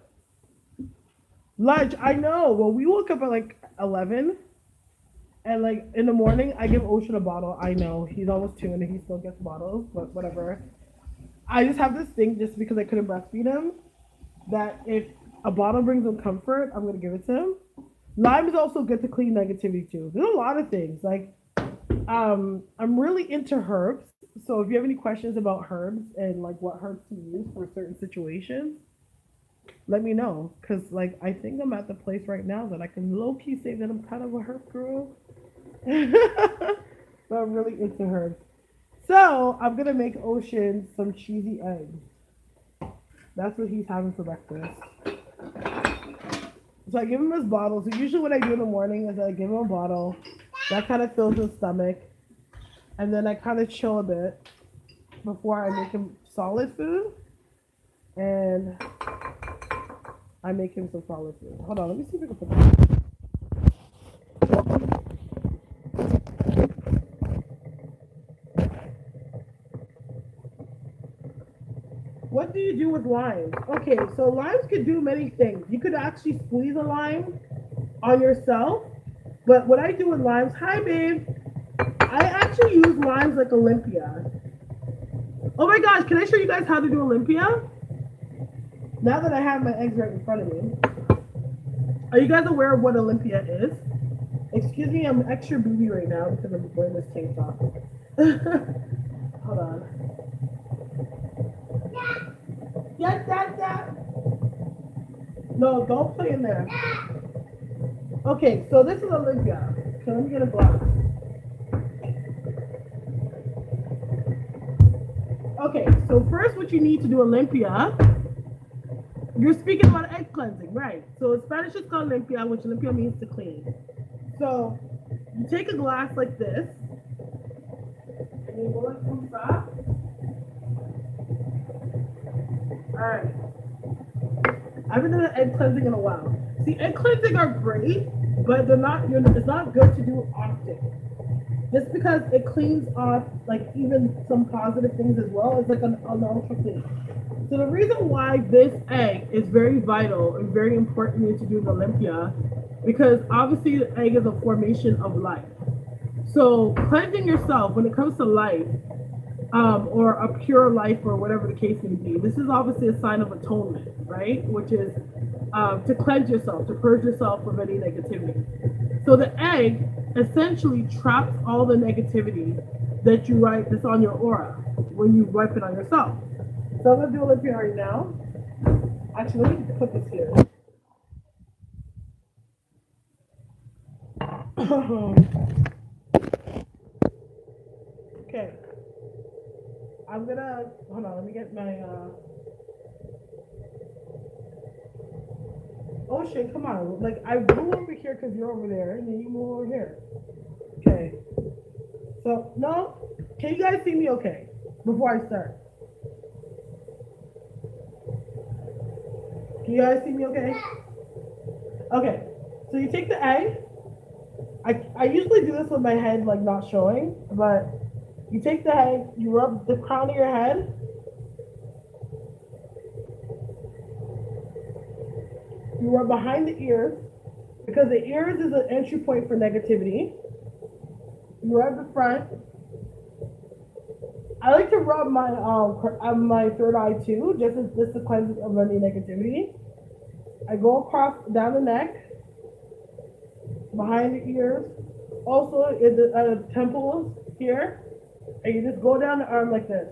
Lunch, I know. Well, we woke up at like 11, and like in the morning, I give Ocean a bottle. I know he's almost 2 and he still gets bottles, but whatever. I just have this thing just because I couldn't breastfeed him that if a bottle brings him comfort, I'm gonna give it to him. Lime is also good to clean negativity too. There's a lot of things. Like, I'm really into herbs. So if you have any questions about herbs and like what herbs to use for certain situations, let me know. Cause like I think I'm at the place right now that I can low key say that I'm kind of a herb guru. But I'm really into herbs. So I'm gonna make Ocean some cheesy eggs. That's what he's having for breakfast. So I give him his bottle. So usually what I do in the morning is I give him a bottle. That kind of fills his stomach. And then I kind of chill a bit before I make him solid food. And I make him some solid food. Hold on, let me see if I can put that. What do you do with limes? Okay, so limes could do many things. You could actually squeeze a lime on yourself. But what I do with limes, hi babe, I actually use limes like Olympia. Oh my gosh, can I show you guys how to do Olympia? Now that I have my eggs right in front of me. Are you guys aware of what Olympia is? Excuse me, I'm extra booby right now because I'm wearing this tank top. Hold on. Yes, Dad. No, don't play in there. Okay, so this is Olympia. So let me get a glass. Okay, so first what you need to do Olympia, you're speaking about egg cleansing, right? So in Spanish it's called Olympia, which Olympia means to clean. So you take a glass like this, and you go like this back. Alright. I haven't done egg cleansing in a while. See, egg cleansing are great, but they're not, it's not good to do often. Just because it cleans off like even some positive things as well. It's like an ultra clean. So the reason why this egg is very vital and very important to do in Olympia, because obviously the egg is a formation of life. So cleansing yourself when it comes to life, or a pure life or whatever the case may be, this is obviously a sign of atonement, right? Which is to cleanse yourself, to purge yourself of any negativity. So the egg essentially traps all the negativity that you write that's on your aura when you wipe it on yourself. So I'm gonna do Olympia right now. Actually, let me put this here. Okay. I'm gonna, hold on, let me get my, Ocean, come on. Like, I move over here because you're over there, and then you move over here. Okay. So, no, can you guys see me okay before I start? Can you guys see me okay? Okay. So you take the egg. I usually do this with my head, like, not showing, but you take the egg, you rub the crown of your head. You rub behind the ears, because the ears is an entry point for negativity. You rub the front. I like to rub my third eye too, just to cleanse it of any negativity. I go across down the neck, behind the ears, also in the temples here, and you just go down the arm like this,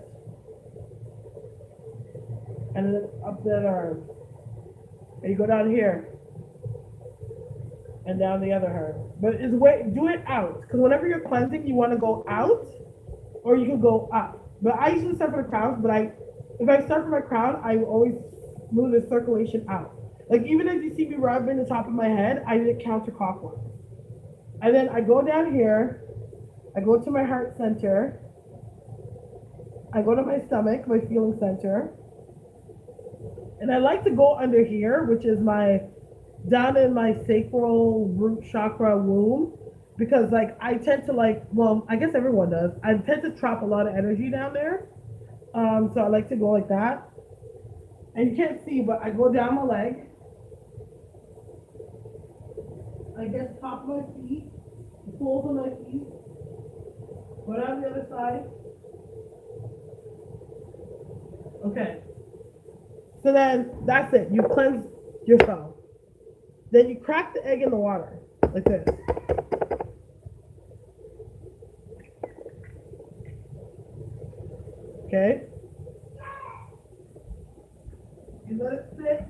and then up that arm. And you go down here and down the other arm. But do it out, because whenever you're cleansing, you want to go out or you can go up. But I usually start from the crown, but if I start from my crown, I always move the circulation out. Like even if you see me rubbing the top of my head, I did it counterclockwise. And then I go down here, I go to my heart center, I go to my stomach, my feeling center. And I like to go under here, which is down in my sacral root chakra womb, because like I tend to I guess everyone does. I tend to trap a lot of energy down there. So I like to go like that. And you can't see, but I go down my leg. I get the top of my feet, the soles of my feet. Go down the other side. Okay. So then that's it. You cleanse yourself. Then you crack the egg in the water like this. Okay. You let it sit.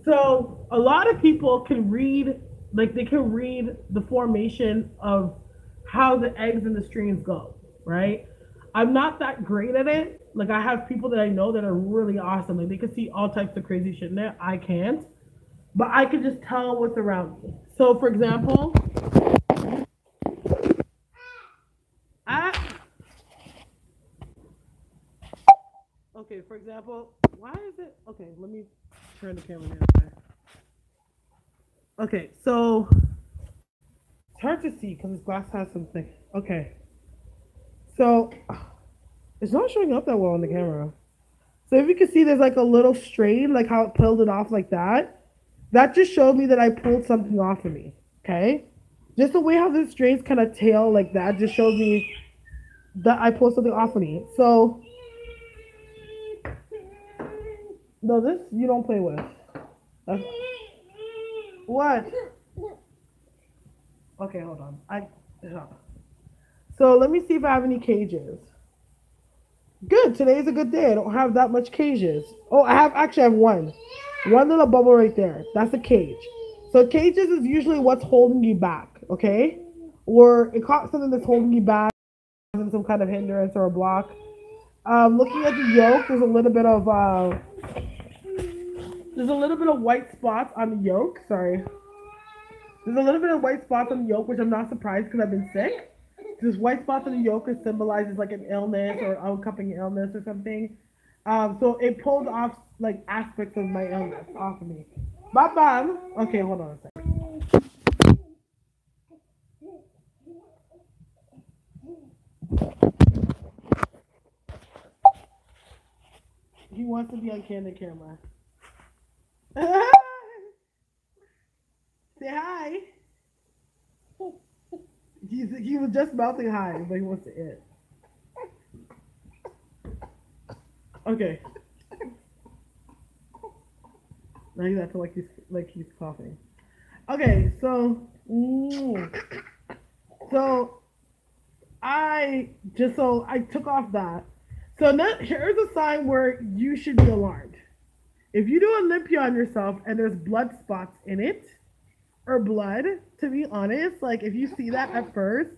So a lot of people can read, they can read the formation of how the eggs and the strains go, right? I'm not that great at it. Like I have people that I know that are really awesome. Like they can see all types of crazy shit in there. I can't. But I can just tell what's around me. So for example, I okay, for example, why is it okay, let me turn the camera down. Okay, so it's hard to see because this glass has something. Okay. So it's not showing up that well on the camera. So if you can see, there's like a little strain, like how it pulled it off like that. That just showed me that I pulled something off of me. Okay, just the way how this strain's kind of tail like that just shows me that I pulled something off of me. So no, this you don't play with. That's, what? Okay, hold on. So let me see if I have any cages. Good. Today's a good day. I don't have that much cages. Oh, I have one. One little bubble right there. That's a cage. So cages is usually what's holding you back, okay? Or it caught something that's holding you back, some kind of hindrance or a block. Looking at the yolk, there's a little bit of white spots on the yolk. Sorry. There's a little bit of white spots on the yolk, which I'm not surprised because I've been sick. This white spots on the yolk symbolizes like an illness or accompanying illness or something. So it pulled off like aspects of my illness off of me. Bam bam. Okay, hold on a second. He wants to be on candid camera. Say hi. He was just mouthing hi, but he wants to eat. Okay. Now he's acting like he's coughing. Okay, so I took off that. So now here's a sign where you should be alarmed. If you do Olympia on yourself and there's blood spots in it, or blood, to be honest, like if you see that at first,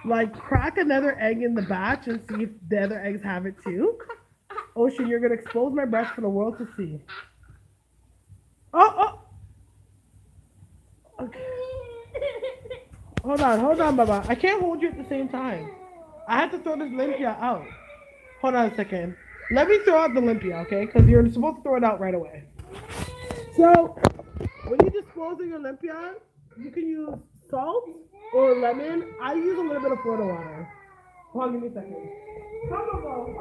like crack another egg in the batch and see if the other eggs have it too. Ocean, you're gonna expose my breast for the world to see. Oh. Okay. Hold on, Baba. I can't hold you at the same time. I have to throw this Olympia out. Hold on a second. Let me throw out the Olympia, okay? Because you're supposed to throw it out right away. So, when you dispose of your Olympia, you can use salt or lemon. I use a little bit of Florida water. Hold on, give me a second. Come on.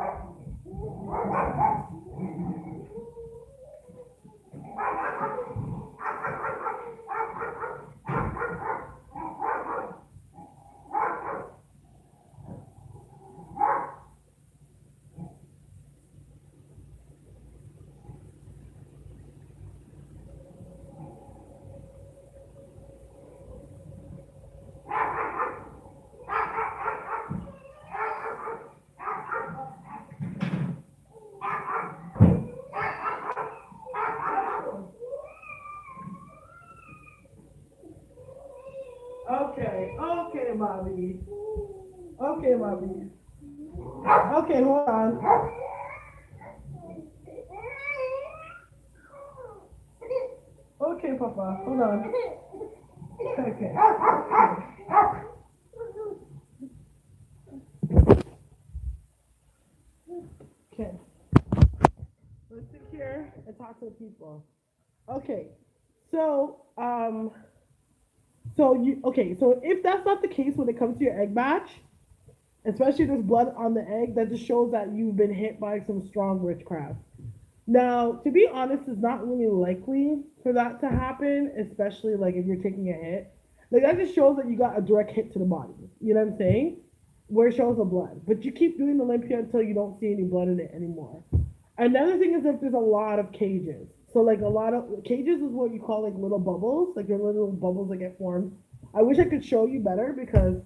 Okay, Bobby. Okay, Bobby. Okay, hold on. Okay, Papa, hold on. Okay. Okay. Let's sit here and talk to the people. Okay. So if that's not the case when it comes to your egg batch, especially if there's blood on the egg, that just shows that you've been hit by some strong witchcraft. Now, to be honest, it's not really likely for that to happen, especially like if you're taking a hit. Like that just shows that you got a direct hit to the body. You know what I'm saying? Where it shows the blood. But you keep doing the Olympia until you don't see any blood in it anymore. Another thing is if there's a lot of cages. So like a lot of cages is what you call like little bubbles, like your little bubbles that get formed. I wish I could show you better because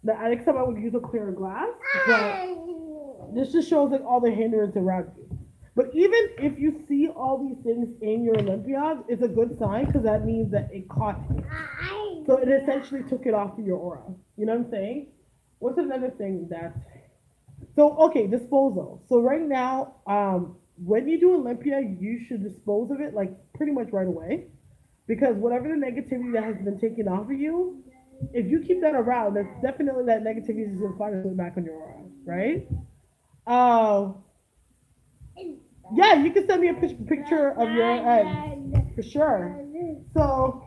the next time I would use a clear glass, but this just shows like all the hindrance around you. But even if you see all these things in your Olympiad, it's a good sign because that means that it caught you. So it essentially took it off of your aura. You know what I'm saying? What's another thing that so okay, disposal. So right now, when you do Olympia, you should dispose of it like pretty much right away. Because whatever the negativity that has been taken off of you, if you keep that around, that's definitely that negativity is gonna find its way back on your aura, right? Uh, yeah, you can send me a picture of your egg for sure. So,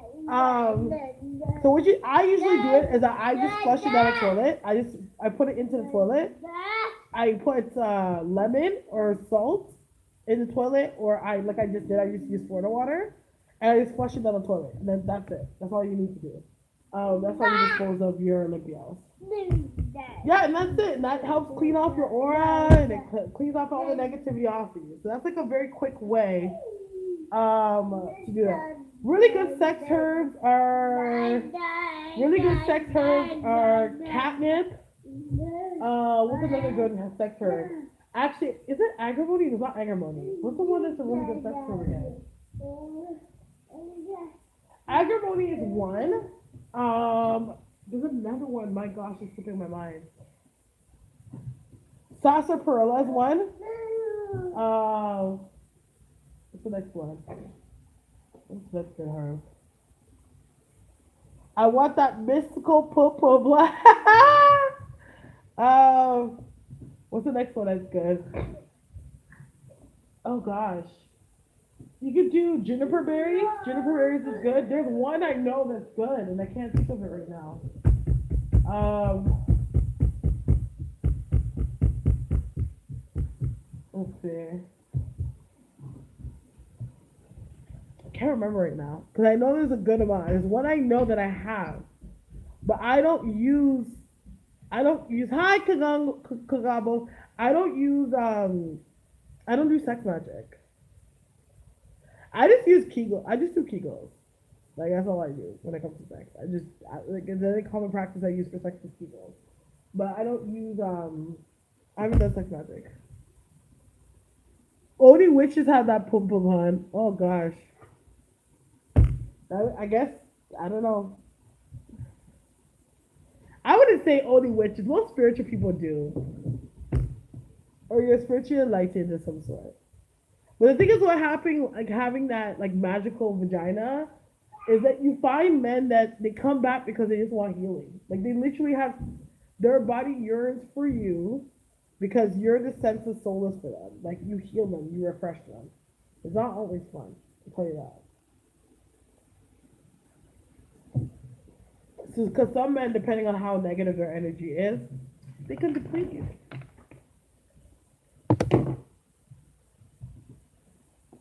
so what you I usually do it is I just flush it down the toilet. I put it into the toilet. I put lemon or salt in the toilet, or I like I just did. I used to use Florida water, and I just flush it down the toilet. And then that's it. That's all you need to do. That's how you dispose of your Olympias. Yeah, and that's it. And that helps clean off your aura, and it cleans off all the negativity off of you. So that's like a very quick way to do that. Really good sex herbs are catnip. What's another good sex herb? Actually, is it agrimony? It's not agrimony. What's the one that's a really good sex herb again? Agrimony is one. There's another one. My gosh, it's slipping my mind. Sarsaparilla is one. What's the next one? What's the next good herb? I want that mystical purple black. um, what's the next one that's good? Oh gosh. You could do juniper berries. Juniper berries is good. There's one I know that's good, and I can't think of it right now. Let's see. I can't remember right now because I know there's a good amount. There's one I know that I have, but I don't use. Hi Kagabo. I don't use. I don't do sex magic. I just use Kegel. I just do Kegels. Like that's all I do when it comes to sex. Like it's a common practice I use for sex is Kegels. But I don't use I haven't done sex magic. Only witches have that pum pum on. Oh gosh. I guess I don't know. I wouldn't say only witches. Most spiritual people do, or you're spiritually enlightened of some sort. But the thing is, what happening, like having that like magical vagina, is that you find men that they come back because they just want healing. Like they literally have their body yearns for you because you're the sense of solace for them. Like you heal them, you refresh them. It's not always fun. I'll tell you that. So, because some men, depending on how negative their energy is, they can deplete you.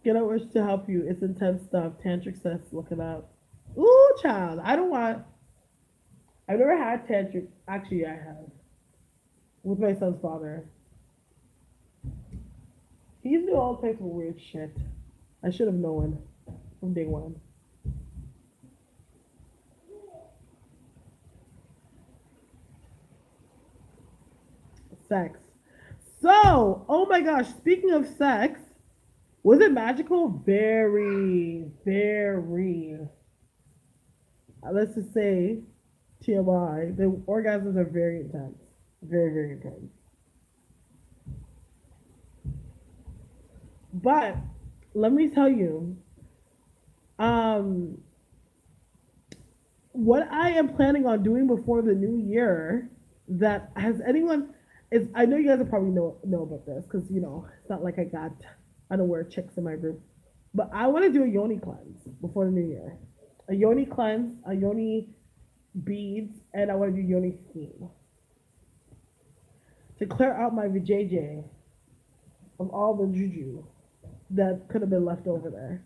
Get a wish to help you. It's intense stuff. Tantric sex. Look it up. Ooh, child. I don't want. I've never had tantric. Actually, I have with my son's father. He's doing all types of weird shit. I should have known from day one. Sex. So, oh my gosh, speaking of sex, was it magical? Very, very. Let's just say TMI. The orgasms are very intense. Very, very intense. But let me tell you, um, what I am planning on doing before the new year. That has anyone is I know you guys will probably know about this because it's not like I got unaware chicks in my group, but I want to do a yoni cleanse before the new year. A yoni cleanse, a yoni beads, and I want to do yoni steam to clear out my vajayjay of all the juju that could have been left over there.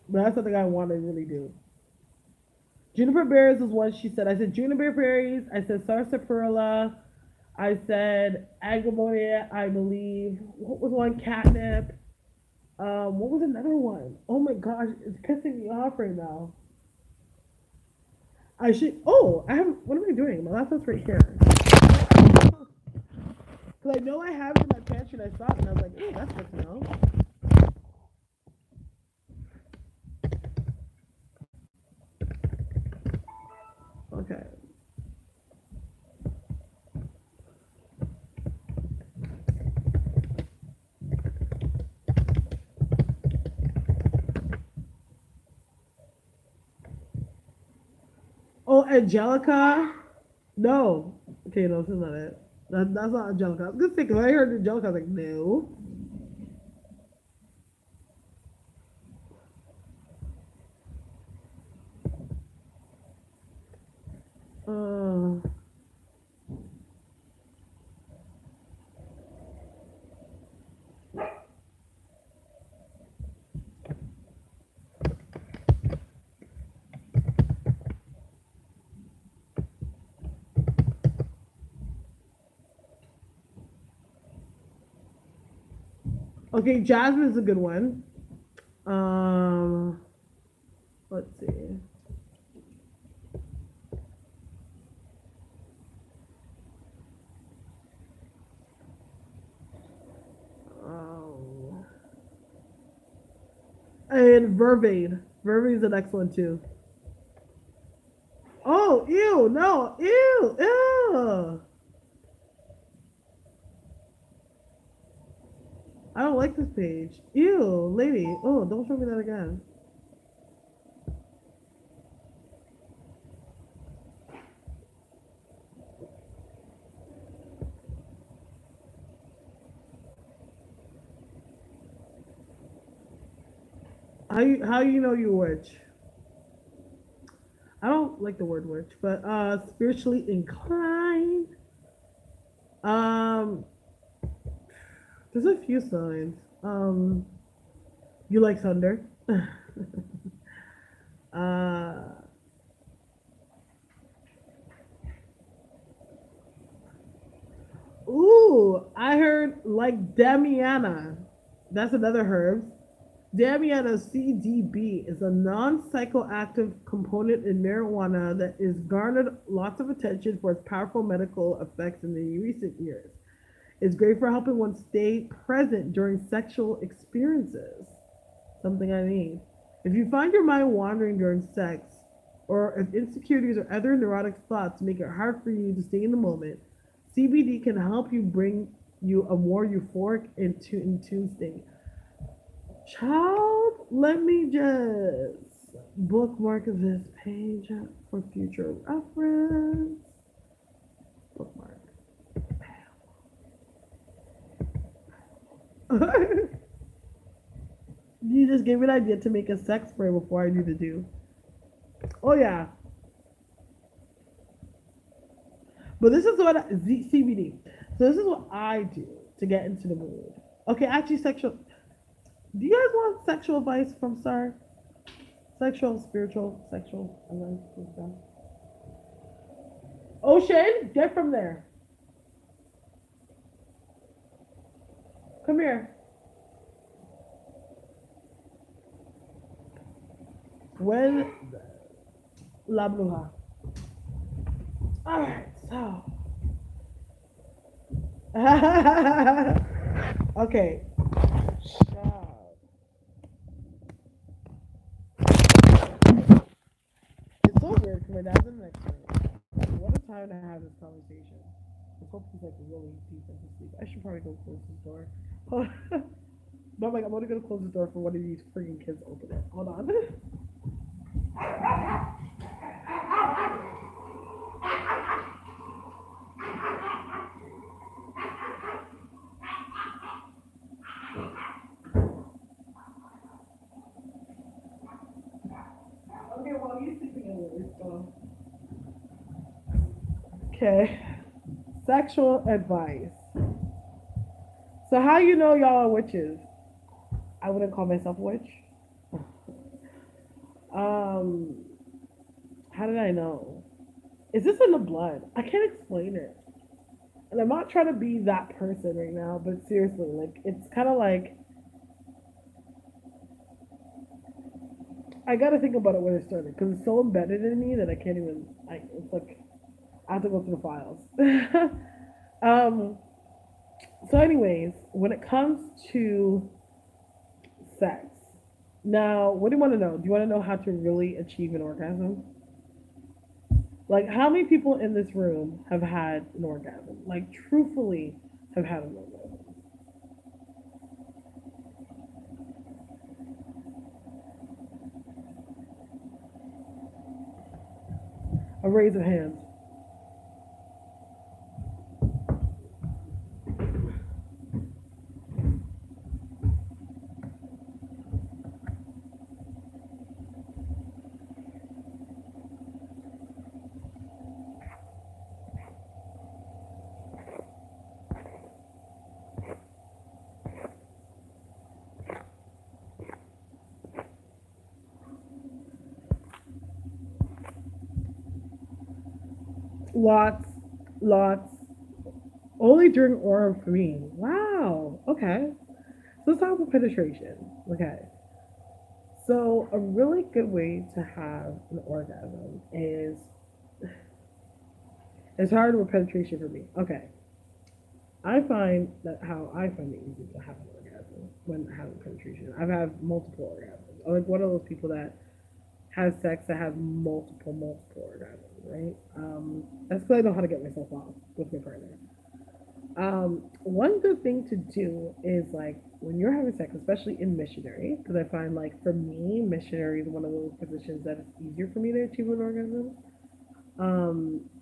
But that's something I want to really do. Juniper berries was one she said. I said juniper berries. I said sarsaparilla. I said agamonia, I believe. What was one? Catnip. What was another one? Oh my gosh, it's pissing me off right now. I should. Oh, I have. What am I doing? My laptop's right here. Because I know I have it in my pantry and I saw it and I was like, oh, that's good to know. Oh, Angelica. No. Okay, no, that's not it. That's not Angelica. I was gonna say, because I heard Angelica, I was like, no. Uh, okay, Jasmine's a good one. Um, let's see. Oh. And Vervain. Vervain's an excellent too. Oh, ew, no, ew, ew. I don't like this page. Ew, lady. Oh, don't show me that again. How you know you witch? I don't like the word witch, but spiritually inclined. Um, there's a few signs. You like thunder. uh, ooh, I heard like Damiana. That's another herb. Damiana CDB is a non-psychoactive component in marijuana that is garnered lots of attention for its powerful medical effects in the recent years. It's great for helping one stay present during sexual experiences. Something I need. If you find your mind wandering during sex, or if insecurities or other neurotic thoughts make it hard for you to stay in the moment, CBD can help you bring you a more euphoric and in tune state. Child, let me just bookmark this page for future reference. Bookmark. You just gave me an idea to make a sex spray before I knew to do. Oh yeah, but this is what CBD. So this is what I do to get into the mood. Okay, actually, sexual. Do you guys want sexual advice from Starre? Sexual, spiritual, sexual advice. Ocean, get from there. Come here. When La Bruja. All right, so. Okay. Child. It's so weird because my dad's in the next room. What a time to have this conversation. I hope he's like really deep into sleep. I should probably go close his door. But I'm like, I'm gonna go close the door for one of these freaking kids to open it. Hold on. Okay, well, he's sleeping anyway, so. Okay. Sexual advice. So how you know y'all are witches? I wouldn't call myself a witch. Um, how did I know? Is this in the blood? I can't explain it. And I'm not trying to be that person right now, but seriously, like it's kind of like I got to think about it when it started because it's so embedded in me that I can't even. It's like I have to go through the files. um. So, anyways, when it comes to sex, now what do you want to know? Do you want to know how to really achieve an orgasm? Like, how many people in this room have had an orgasm? Like, truthfully, have had an orgasm? A raise of hands. Lots, lots. Only during oral for me. Wow. Okay. So let's talk about penetration. Okay. So a really good way to have an orgasm is it's hard with penetration for me. Okay. I find that how I find it easy to have an orgasm when having penetration. I've had multiple orgasms. I'm like one of those people that has sex that have multiple orgasms, right? That's because I know how to get myself off with my partner. One good thing to do is like when you're having sex, especially in missionary, because I find like for me, missionary is one of those positions that it's easier for me to achieve an orgasm.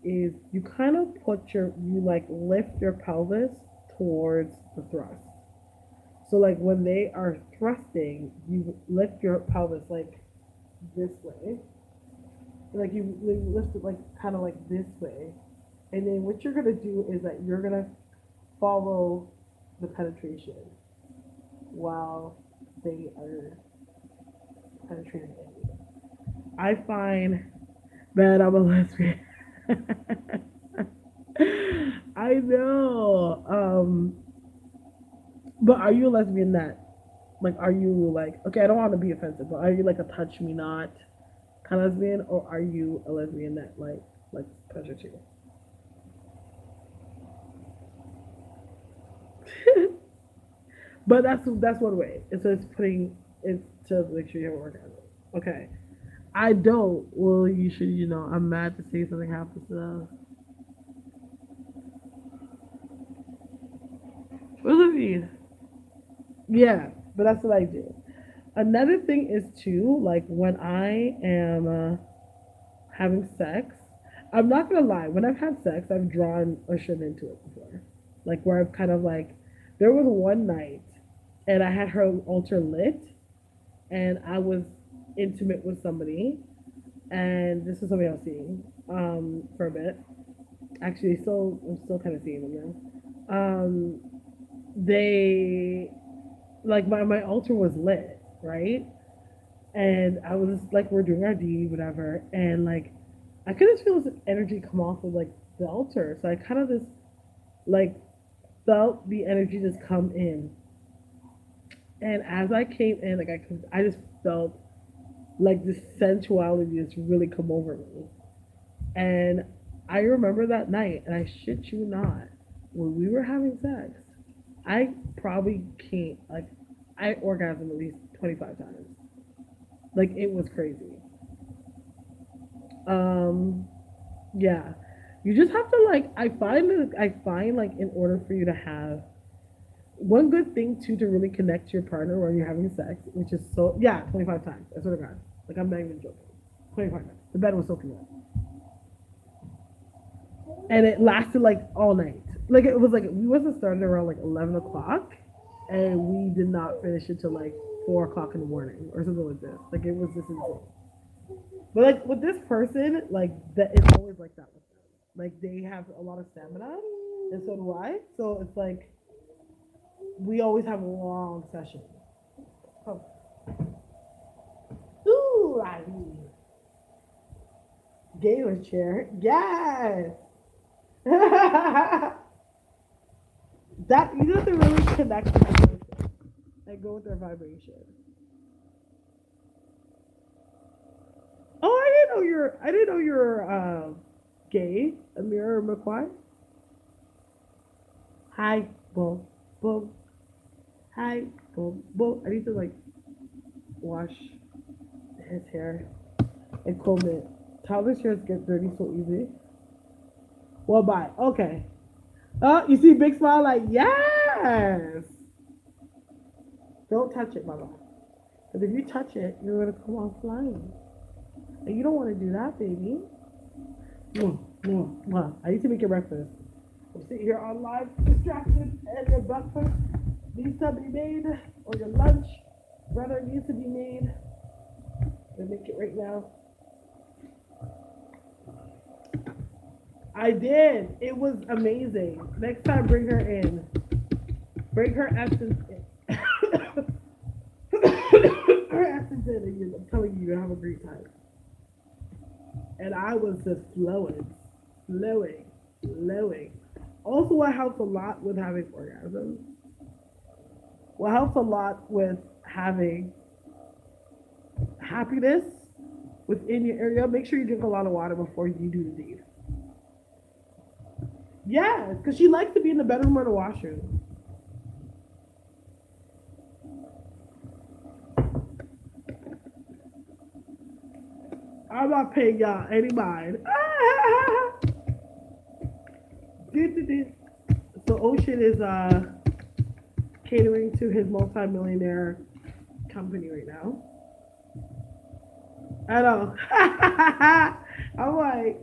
Is you kind of you like lift your pelvis towards the thrust. So like when they are thrusting, you lift your pelvis like this way, like you lift it like kind of like this way, and then what you're gonna do is that you're gonna follow the penetration while they are penetrating in you. I find that I'm a lesbian. I know. But are you a lesbian that like are you like okay, I don't want to be offensive, but are you like a touch me not kind of lesbian or are you a lesbian that like pleasure too? But that's one way. It's putting it to make sure you have an orgasm. Okay. I don't. Well, you should. I'm mad to see something happens to them. What does it mean? Yeah, but that's what I do. Another thing is too, like when I am having sex, I'm not gonna lie. When I've had sex, I've drawn a shit into it before. Like where I've kind of like, there was one night, and I had her altar lit, and I was intimate with somebody, and this is somebody I was seeing for a bit. Actually, I'm still kind of seeing them now. They like my altar was lit, right? And I was like, we're doing our deed, whatever, and like I could just feel this energy come off of like the altar, so I kind of just like felt the energy just come in, and as I came in, like I just felt like this sensuality just really come over me, and I remember that night, and I shit you not, when we were having sex, I probably can't like I orgasmed at least 25 times. Like it was crazy. Um, yeah. You just have to like I find like in order for you to have one good thing too to really connect to your partner when you're having sex, which is so yeah, 25 times. I swear to God. Like I'm not even joking. 25 times. The bed was soaking wet. And it lasted like all night. Like it was like we wasn't starting around like 11 o'clock, and we did not finish until like 4 o'clock in the morning or something like this. Like it was just insane. But like with this person, like that it's always like that with them. Like they have a lot of stamina, and so do I. So it's like we always have long sessions. Oh, ooh, I mean, gamer chair, yes. That you have to really connect with the person and go with their vibration. Oh, I didn't know you're gay, Amira McQuarrie. Hi, boom, boom. Hi, boom, boom. I need to like wash his hair and comb it. Toddlers' hairs get dirty so easy. Well, bye. Okay. Oh, you see big smile like yes. Don't touch it, mama. Because if you touch it, you're gonna come off flying, and you don't want to do that, baby. I need to make your breakfast. I'm sitting here on live, distracted, and your breakfast needs to be made, or your lunch, rather, needs to be made. I'm gonna make it right now. I did. It was amazing. Next time, bring her in. Bring her essence in. Her essence in, and I'm telling you, you're gonna have a great time. And I was just flowing. Also, what helps a lot with having orgasms, what helps a lot with having happiness within your area, make sure you drink a lot of water before you do the deed. Yeah, because she likes to be in the bedroom or the washroom. I'm not paying y'all any mind. So Ocean is catering to his multi-millionaire company right now. I know. I'm like,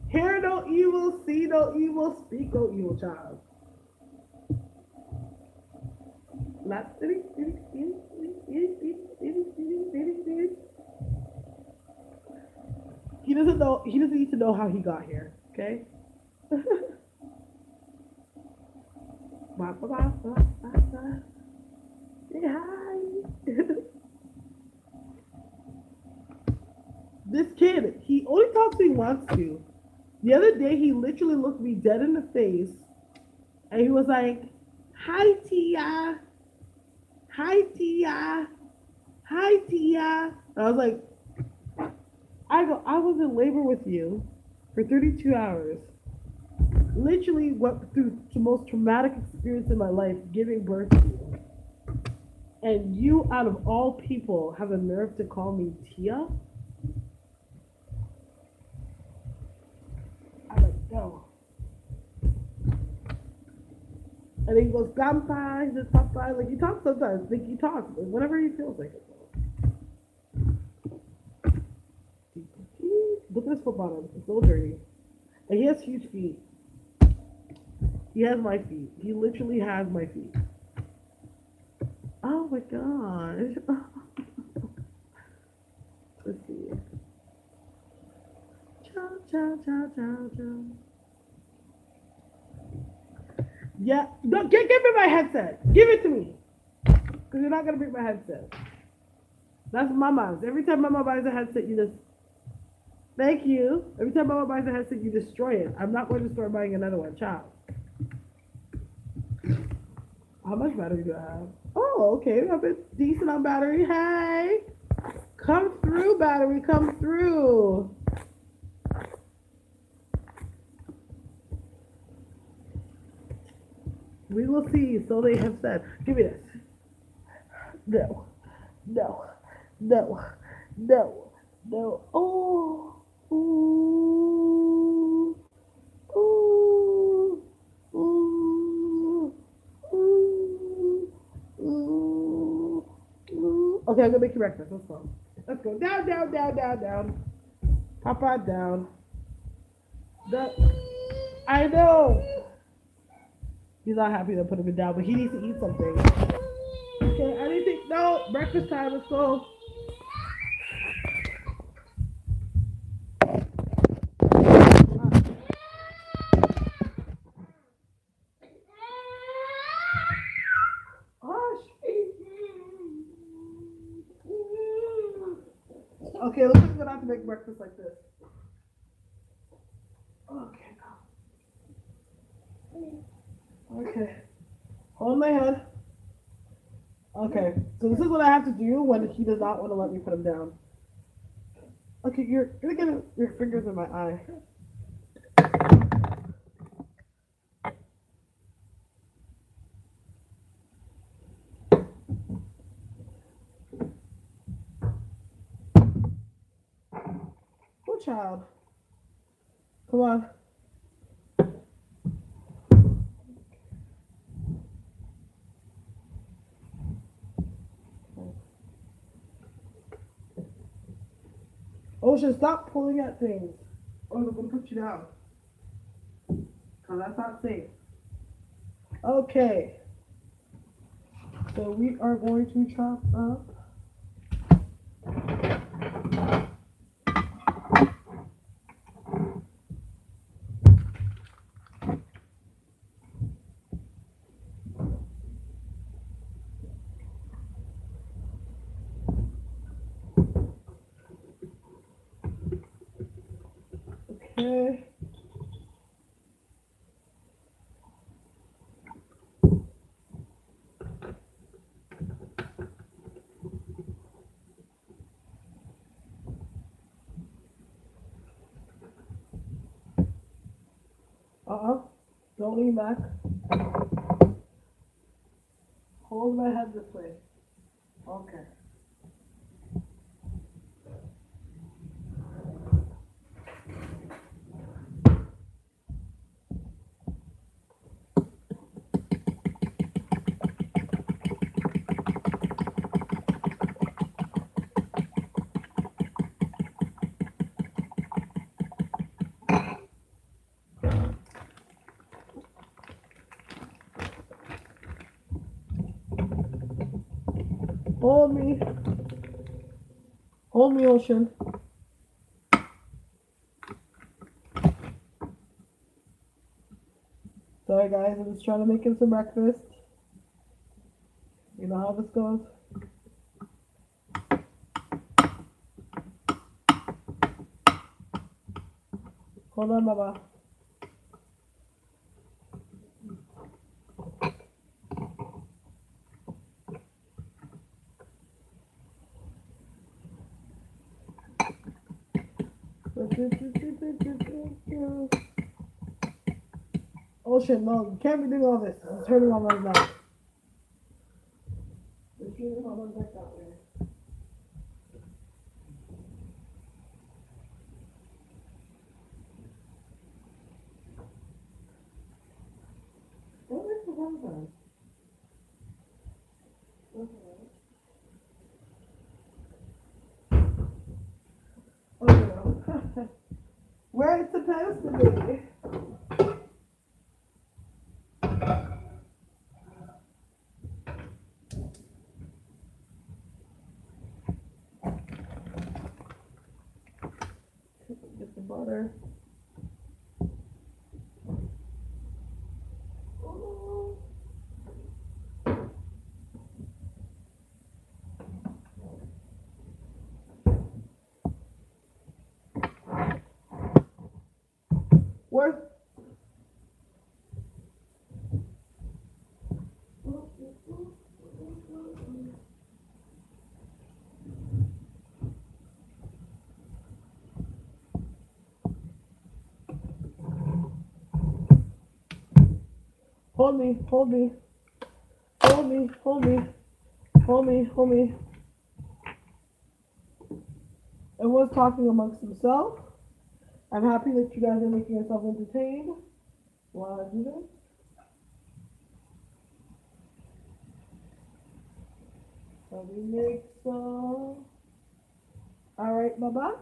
hear no evil, see no evil, speak no evil, child. He doesn't know. He doesn't need to know how he got here. Okay. Say hi. This kid, he only talks when he wants to. The other day, he literally looked me dead in the face, and he was like, "Hi, Tia. Hi, Tia. Hi, Tia." And I was like, I was in labor with you for 32 hours. Literally went through the most traumatic experience in my life, giving birth to you. And you, out of all people, have the nerve to call me Tia? I'm like, no. And he goes, Grandpa, he says, Papa. Like, he talks sometimes. Like, he talks whenever he feels like it. Look at his foot bottom. It's a little dirty. And he has huge feet. He has my feet. He literally has my feet. Oh my gosh. Let's see. Ciao, ciao, ciao, ciao, ciao. Yeah. No, give me my headset. Give it to me. Because you're not going to break my headset. That's Mama's. Every time Mama buys a headset, you just... Thank you. Every time Mama buys a headset, you destroy it. I'm not going to start buying another one. Ciao. How much battery do I have? Oh, okay. We have a decent on battery. Hey. Come through, battery. Come through. We will see. So they have said. Give me this. No. No. No. No. No. Oh. Ooh. Ooh. Ooh. Ooh. Ooh. Ooh. Okay, I'm gonna make you breakfast. Let's go. Let's go. Down, down, down, down, down. Papa down. I know. He's not happy to put him down, but he needs to eat something. Okay, anything? No, breakfast time. Let's go. Okay, looks like we're gonna have to make breakfast like this. Okay, okay. Hold my head. Okay, so this is what I have to do when he does not want to let me put him down. Okay, you're gonna get your fingers in my eye. Poor child. Come on. Ocean, stop pulling at things. Or they're going to put you down. Because that's not safe. Okay. So we are going to chop up. Okay. Don't lean back. Hold my head this way. Okay. Hold me. Hold me, Ocean. Sorry guys, I'm just trying to make him some breakfast. You know how this goes. Hold on, Baba. Ocean, no, you can't be doing all this. I'm turning on right now. What is the one then? Oh, no. Where it's supposed to be. Get the butter. Where? Hold me, hold me, hold me, hold me, hold me, hold me. Everyone's talking amongst themselves. I'm happy that you guys are making yourself entertained while I do this. So we make some. Alright, Baba.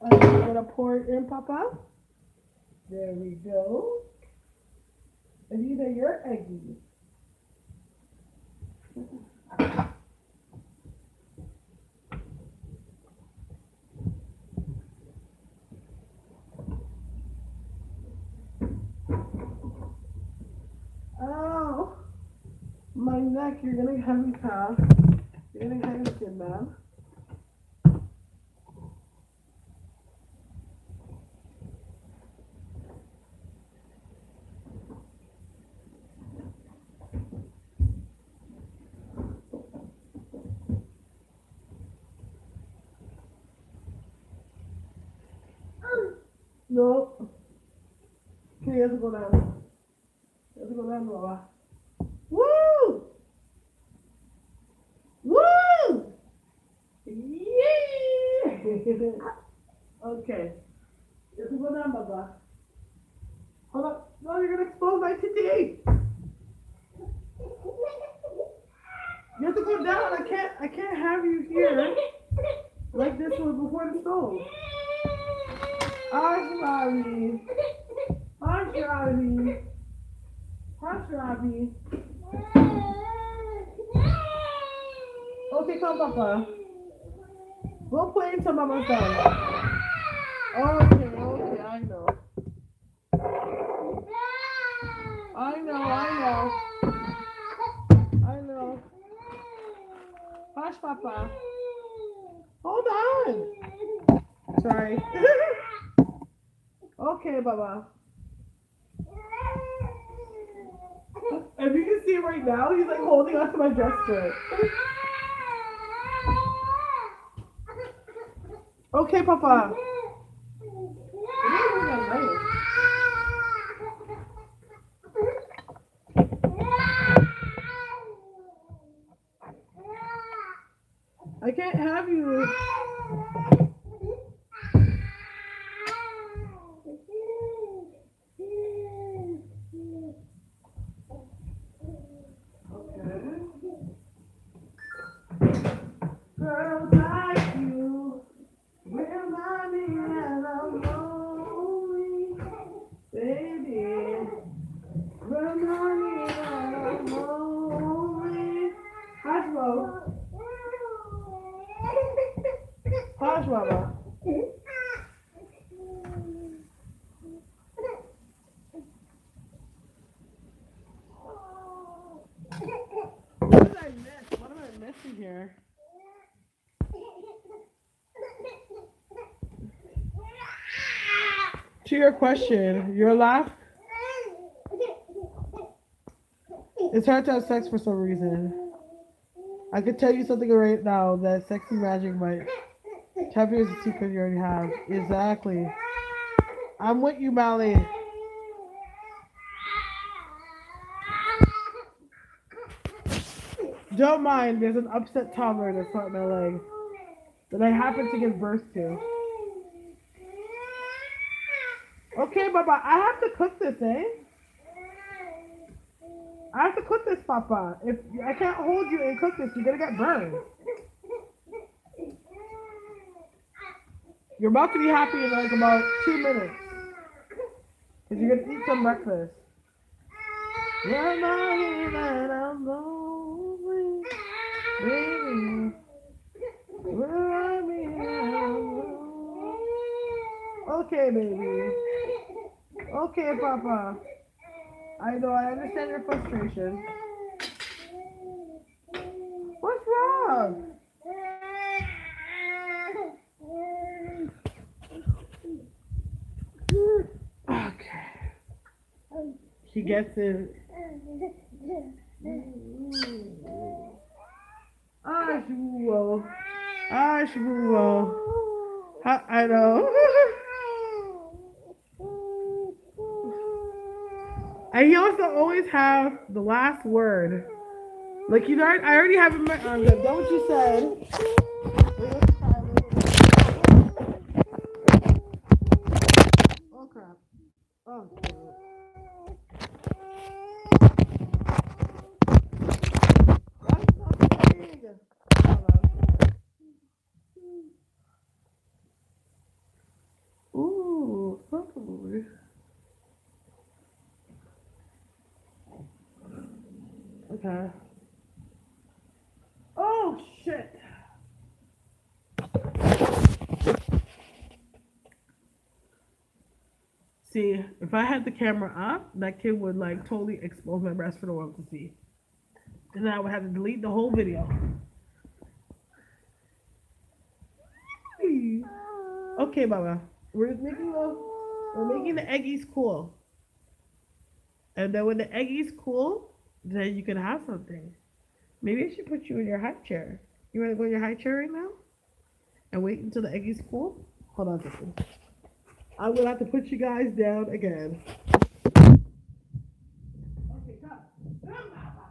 I'm gonna pour it in, Papa. There we go. And these are your eggies. Oh, my neck, you're gonna have me pass. You're gonna have me sit down. No. Okay, you have to go down. You have to go down, Baba. Woo! Woo! Yeah! Okay. You have to go down, Baba. Hold on. No, you're gonna expose my titty. You have to go down. I can't have you here like this was before the stove. Hush, Robbie. Hush, Robbie. Hush, Robbie. Okay, come, Papa. Go play until Mama's done. Okay, okay, I know. I know, I know. I know. Hush, Papa. Hold on. Sorry. Okay, Baba. If you can see right now, he's like holding onto my dress skirt. Okay, Papa. I can't have you. Girls like you remind me that I'm lonely, baby. Remind me that I'm lonely. Hush, Bo. Hush, Mama. What did I miss? What am I missing here? To your question, your laugh. It's hard to have sex for some reason. I could tell you something right now that sexy magic might. Tap is a secret you already have. Exactly. I'm with you, Mally. Don't mind, there's an upset toddler that's caught my leg that I happen to give birth to. Okay, Baba, I have to cook this, eh? I have to cook this, Papa. If I can't hold you and cook this, you're gonna get burned. You're about to be happy in like about 2 minutes. Because you're gonna eat some breakfast. Remind me that I'm lonely, baby. Remind me that I'm lonely. Okay, baby. Okay, Papa. I know, I understand your frustration. What's wrong? Okay. He gets it. Ah, Shmuel. Ah, Shmuel. I know. And he also always have the last word. Like you know, I already have him. Done what you said. Oh crap. Oh. That's not big. Ooh, food. Okay. Oh shit. See, if I had the camera up, that kid would like totally expose my breast for the world to see. And then I would have to delete the whole video. Okay, Baba. We're making the eggies cool. And then when the eggies cool, then you can have something. Maybe I should put you in your high chair. You wanna go in your high chair right now? And wait until the eggies cool? Hold on a second. I'm gonna have to put you guys down again. Okay, come. Come, Baba.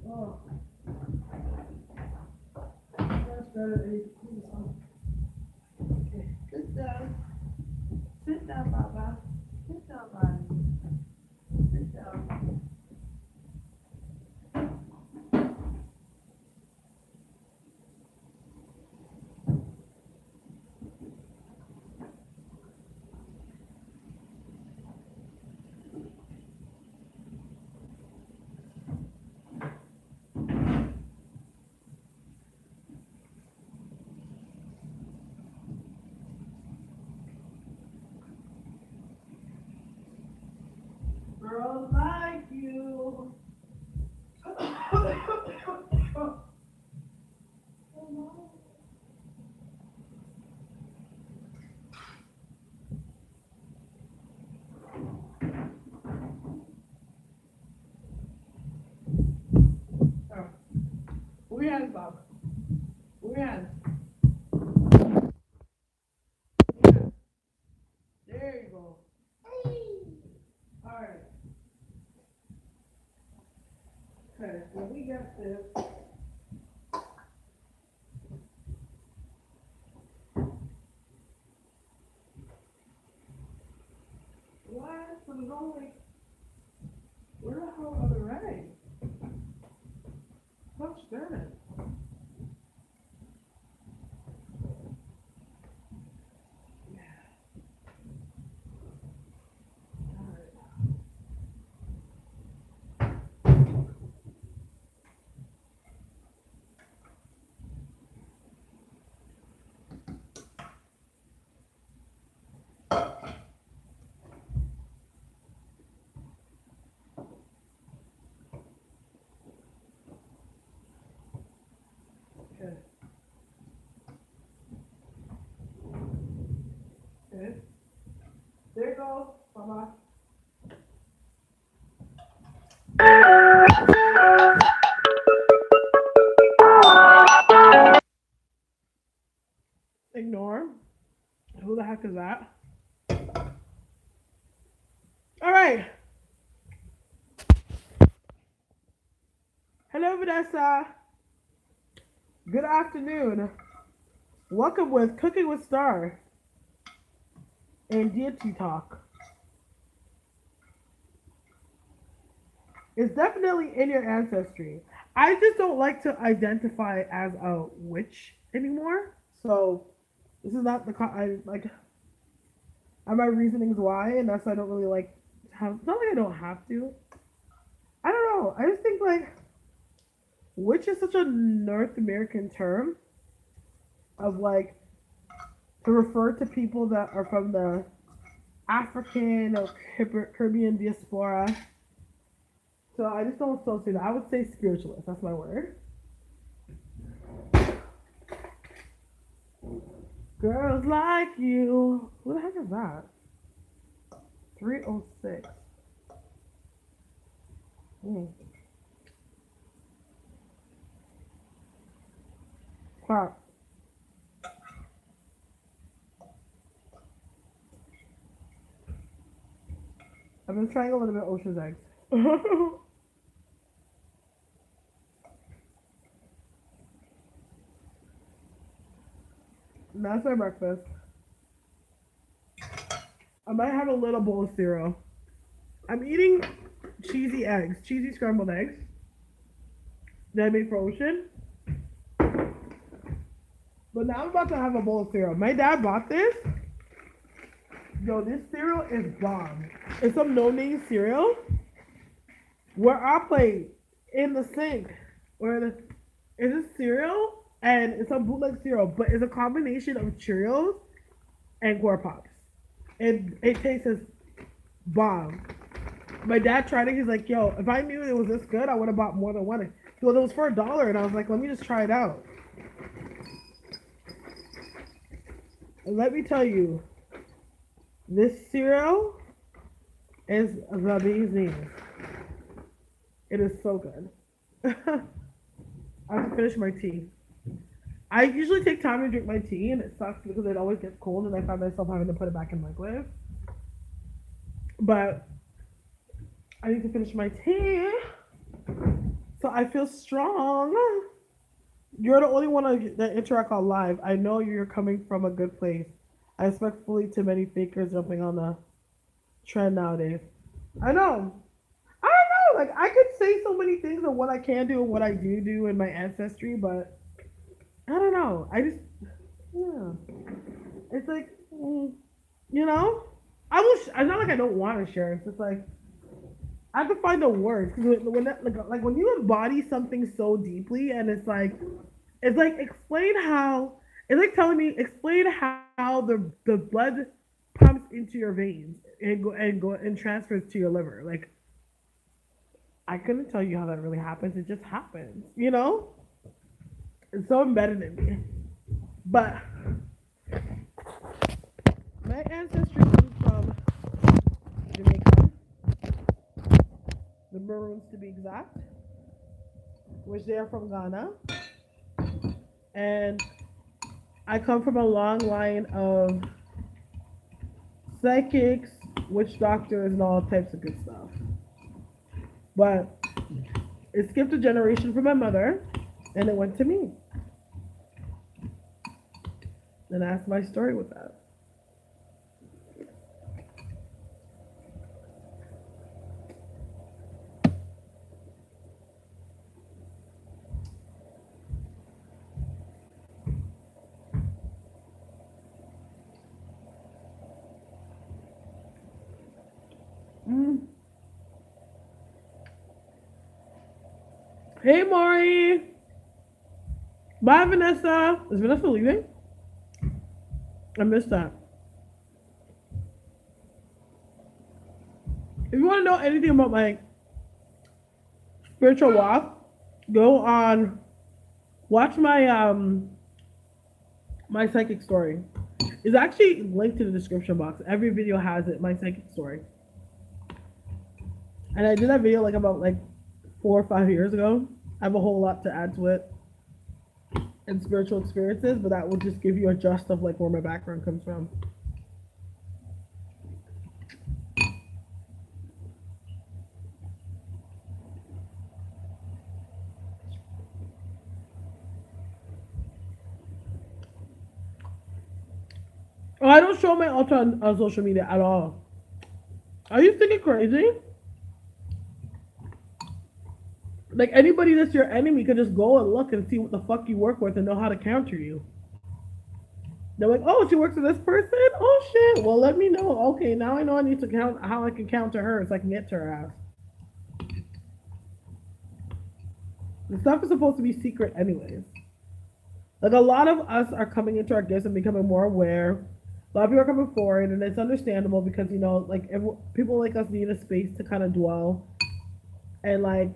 Oh. That's better than you can do this. Okay, sit down. Sit down, Baba. Sit down, Baba. Sit down. Girls like you. We had Bob. We had. There you go. All right. Okay, so we got this. What? So there's only. Where the hell are the rags? Gosh darn it. Okay. Okay. There you go, Mama. Ignore. Who the heck is that? All right. Hello, Vanessa. Good afternoon. Welcome with Cooking with Starre and Deity Talk. It's definitely in your ancestry. I just don't like to identify as a witch anymore. So this is not the I like. Are my reasonings why, and that's why I don't really like have. It's not like I don't have to. I don't know. I just think like witch is such a North American term of like to refer to people that are from the African or Caribbean diaspora. So I just don't associate it. I would say spiritualist. That's my word. Girls like you. Who the heck is that? 306. Crap. I've been trying a little bit of Ocean's Eggs. That's my breakfast. I might have a little bowl of cereal. I'm eating cheesy eggs, cheesy scrambled eggs that I made for Ocean. But now I'm about to have a bowl of cereal. My dad bought this. Yo, this cereal is bomb. It's some no-name cereal where I play in the sink. It's a cereal and it's a bootleg cereal, but it's a combination of Cheerios and Gore Pops. It tastes bomb. My dad tried it. He's like, yo, if I knew it was this good, I would have bought more than one. So it was for $1, and I was like, let me just try it out. And let me tell you, this cereal is amazing. It is so good. I have to finish my tea. I usually take time to drink my tea, and it sucks because it always gets cold, and I find myself having to put it back in the microwave. But I need to finish my tea, so I feel strong. You're the only one that interact on live. I know you're coming from a good place. I expect fully too many fakers jumping on the trend nowadays. I know. I don't know. Like I could say so many things of what I can do and what I do in my ancestry, but I don't know. Yeah. It's like, you know, I wish. It's not like I don't want to share. It's just like I have to find the words because like when you embody something so deeply, and it's like explain how. It's like telling me explain how the blood pumps into your veins and transfers to your liver. Like I couldn't tell you how that really happens. It just happens, you know? It's so embedded in me. But my ancestry comes from Jamaica, the Maroons to be exact, which they are from Ghana. And I come from a long line of psychics, witch doctors, and all types of good stuff. But it skipped a generation from my mother, and it went to me. And that's my story with that. Mm. Hey, Maury. Bye, Vanessa. Is Vanessa leaving? I missed that. If you want to know anything about my spiritual walk, go on, watch my psychic story. It's actually linked in the description box. Every video has it, my psychic story. And I did that video about 4 or 5 years ago. I have a whole lot to add to it and spiritual experiences, but that will just give you a gist of where my background comes from. Oh, I don't show my altar on social media at all. Are you thinking crazy? Anybody that's your enemy could just go and look and see what the fuck you work with and know how to counter you. They're like, oh, she works with this person? Oh shit. Well, let me know. Okay, now I know I need to count how I can counter her so I can get to her ass. The stuff is supposed to be secret anyways. A lot of us are coming into our gifts and becoming more aware. A lot of people are coming forward, and it's understandable because people like us need a space to kind of dwell and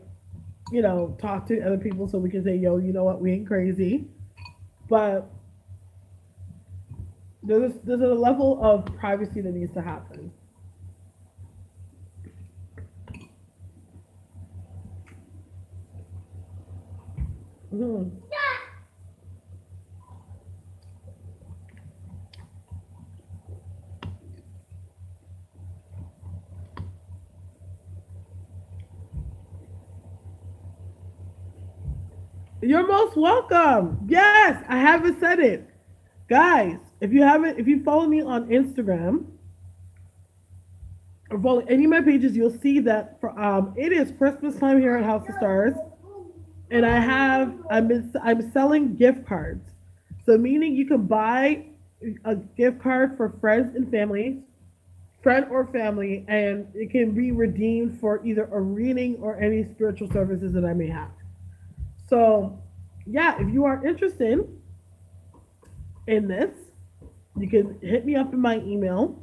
talk to other people so we can say, yo, you know what, we ain't crazy. But there's a level of privacy that needs to happen. Mm-hmm. You're most welcome. Yes, I haven't said it. Guys, if you follow me on Instagram or follow any of my pages, you'll see that it is Christmas time here at House of Starres. And I'm selling gift cards. So meaning you can buy a gift card for friends and family, friend or family, and it can be redeemed for either a reading or any spiritual services that I may have. So, yeah, if you are interested in this, you can hit me up in my email.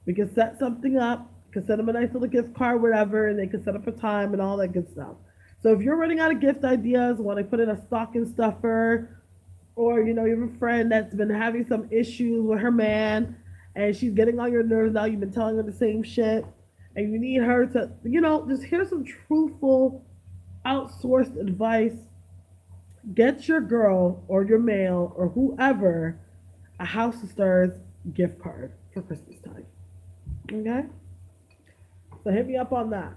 We can set something up. Can send them a nice little gift card, whatever, and they can set up a time and all that good stuff. So if you're running out of gift ideas, want to put in a stocking stuffer, or you have a friend that's been having some issues with her man, and she's getting on your nerves now. You've been telling her the same shit, and you need her to, just hear some truthful, outsourced advice. Get your girl or your male or whoever a House of Starres gift card for Christmas time. Okay? So hit me up on that.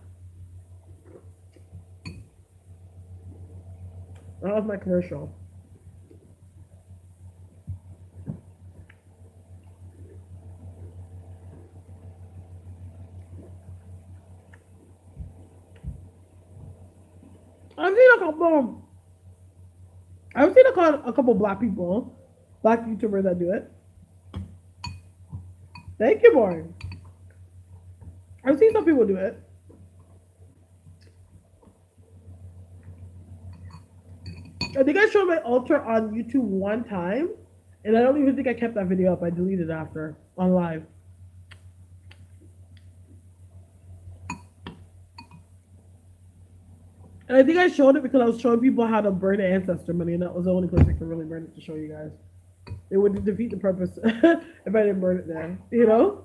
That was my commercial. I've seen a couple black people, black YouTubers that do it. Thank you, Lauren. I've seen some people do it. I think I showed my altar on YouTube one time, and I don't even think I kept that video up. I deleted it after on live. And I think I showed it because I was showing people how to burn ancestor money, and that was the only place I could really burn it to show you guys. It would defeat the purpose if I didn't burn it there, you know?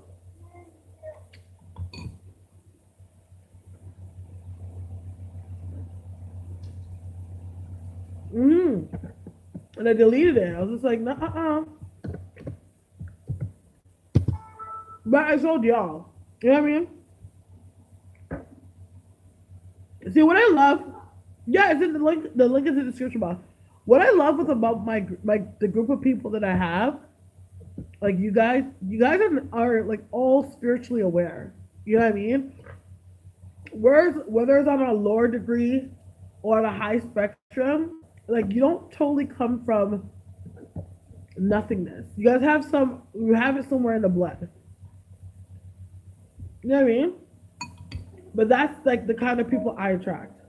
Mm. And I deleted it. I was just like, nah, But I showed y'all. You know what I mean? See, what I love, yeah, it's in the link. The link is in the description box. What I love is about my the group of people that I have, like you guys are like all spiritually aware. You know what I mean? Whether it's on a lower degree or on a high spectrum, like you don't totally come from nothingness. You guys have you have it somewhere in the blood. You know what I mean? But that's like the kind of people I attract.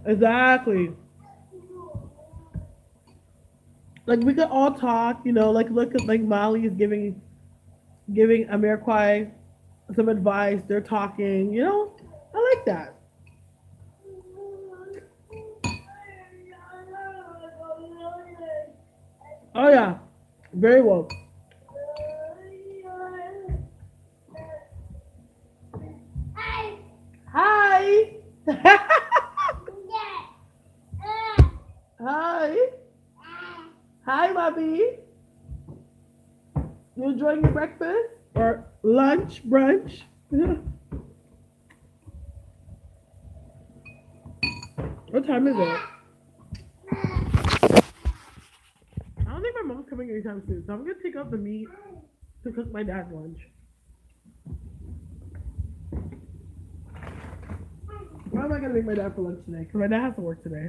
Exactly. Like we could all talk, you know, like look at like Molly is giving Amirquai some advice. They're talking, you know. I like that. Oh yeah, very well. Hi. Hi. Hi, Bobby. You enjoying your breakfast or lunch, brunch? What time is it? I don't think my mom's coming anytime soon, so I'm gonna take out the meat to cook my dad's lunch. What am I gonna make my dad for lunch today? Because my dad has to work today.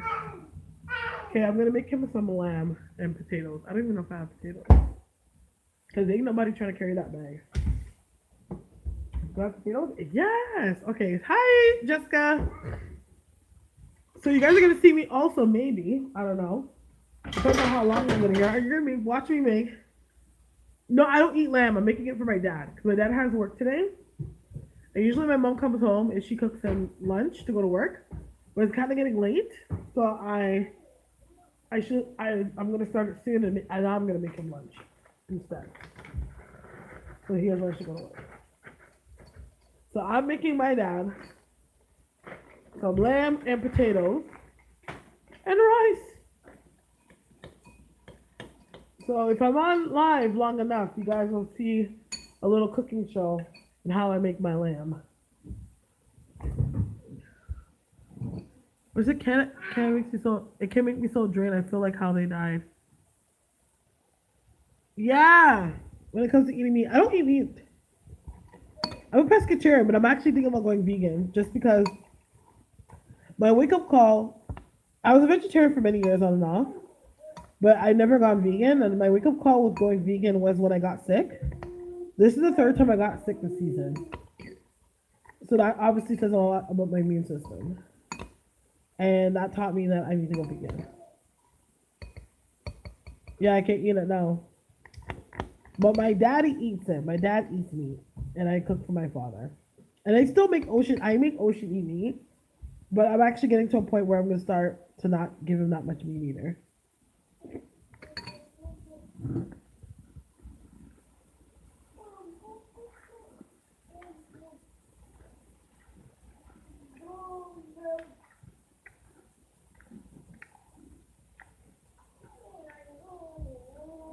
Okay, I'm gonna make him some lamb and potatoes. I don't even know if I have potatoes. Because ain't nobody trying to carry that bag. Do I have potatoes? Yes! Okay, hi, Jessica. So you guys are gonna see me also, maybe. I don't know. Depends on how long I'm gonna get. Are you gonna be watching me make? No, I don't eat lamb. I'm making it for my dad. Because my dad has work today. And usually my mom comes home and she cooks him lunch to go to work. But it's kind of getting late. So I'm gonna start it soon and I'm gonna make him lunch instead. So he has lunch to go to work. So I'm making my dad some lamb and potatoes and rice. So if I'm on live long enough, you guys will see a little cooking show and how I make my lamb. Or is it can make me so it can make me so drained. I feel like how they died. Yeah. When it comes to eating meat, I don't eat meat. I'm a pescatarian, but I'm actually thinking about going vegan just because my wake up call. I was a vegetarian for many years on and off, but I never gone vegan. And my wake up call with going vegan was when I got sick. This is the third time I got sick this season. So that obviously says a lot about my immune system. And that taught me that I need to go vegan. Yeah, I can't eat it now. But my daddy eats it. My dad eats meat. And I cook for my father. And I still make I make Ocean eat meat. But I'm actually getting to a point where I'm going to start to not give him that much meat either.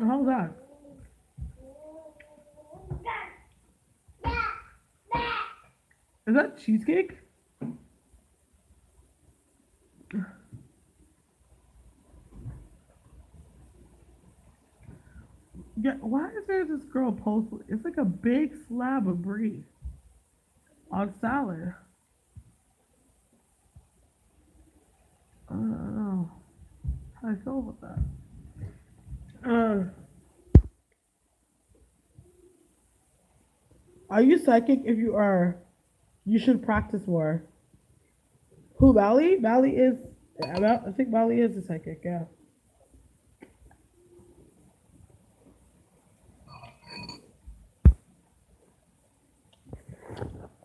How's that? Is that cheesecake? Yeah, why is there this girl post? It's like a big slab of brie on salad. I don't know how I feel about that. Are you psychic? If you are, you should practice more. Who, Valley? Valley is, I think Valley is a psychic, yeah.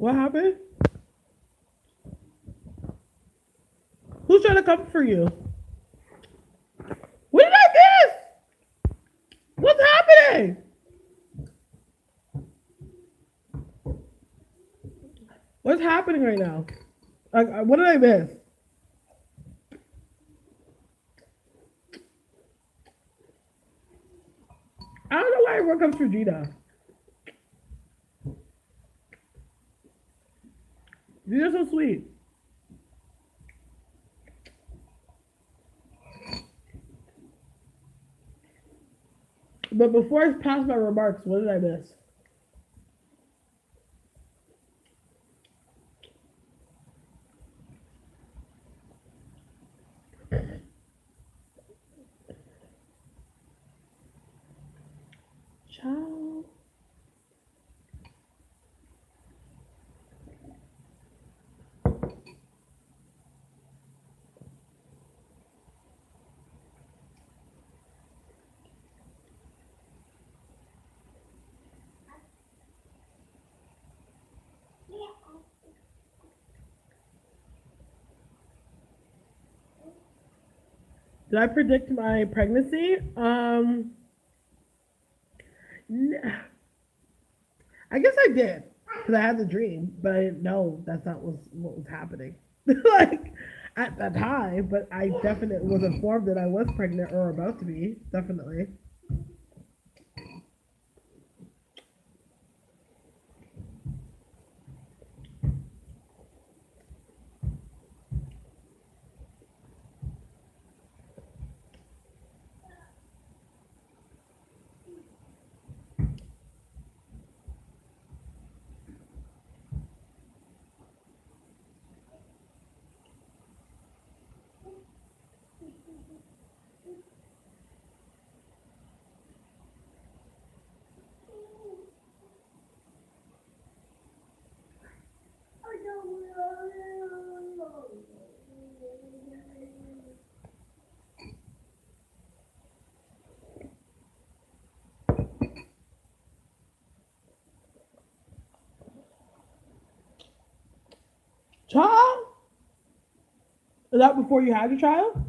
What happened? Who's trying to come for you? What did I miss? What's happening? What's happening right now? Like, what did I miss? I don't know why everyone comes for Gina. Gina's so sweet. But before I pass my remarks, what did I miss? Ciao. Did I predict my pregnancy? I guess I did because I had the dream, but I didn't know that's not what was happening. Like at that time, but I definitely was informed that I was pregnant or about to be. Definitely. Child? Is that before you had your child?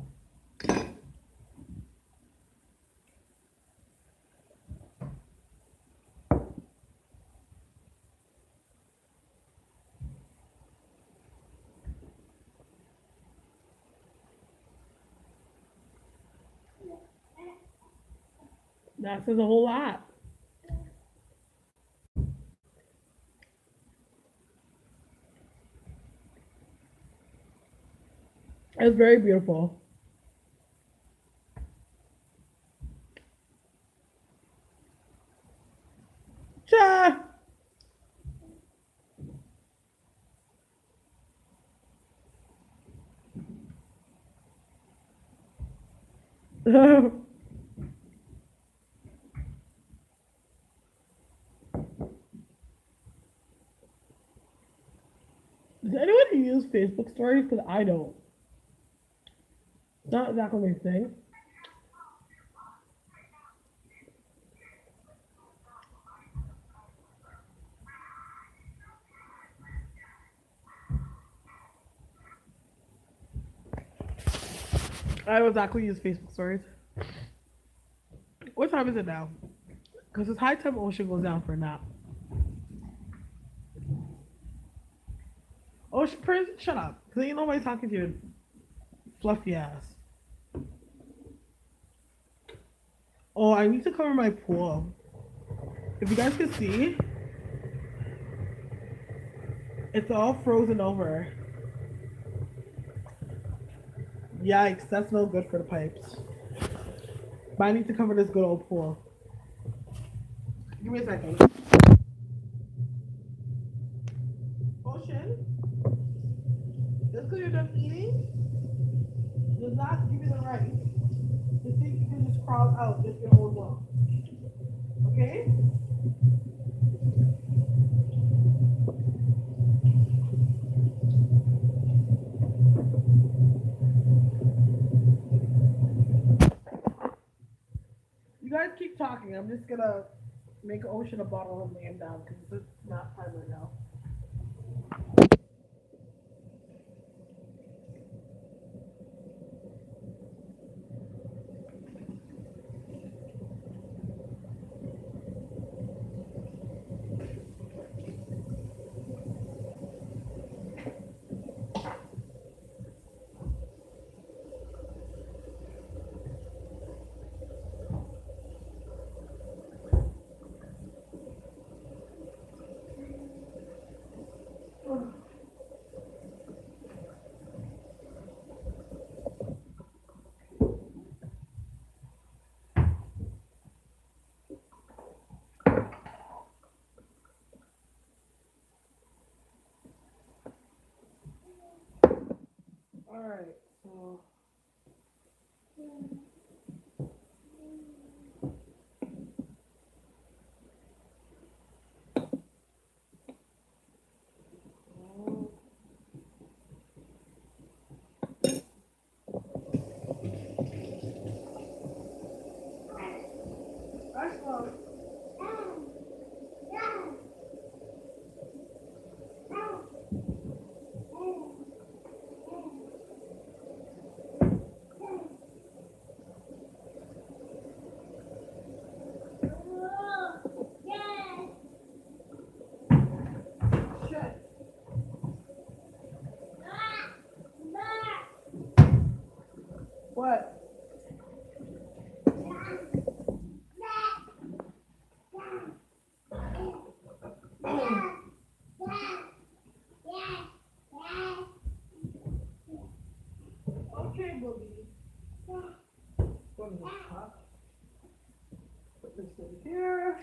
That says a whole lot. It's very beautiful. Cha. Does anyone use Facebook stories? Because I don't. It's not exactly my thing. I don't exactly use Facebook stories. What time is it now? Because it's high time Ocean goes down for a nap. Ocean, Prince, shut up. Because ain't nobody talking to your fluffy ass. Oh, I need to cover my pool. If you guys can see, it's all frozen over. Yikes, that's no good for the pipes. But I need to cover this good old pool. Give me a second. Ocean, just because you're done eating does not give you the right to think you can just crawl out just your own will. Okay? You guys keep talking. I'm just gonna make Ocean a bottle and lay him down because it's not time right now. All right. So. What? Okay, Boogie. Go to the top. Put this in here.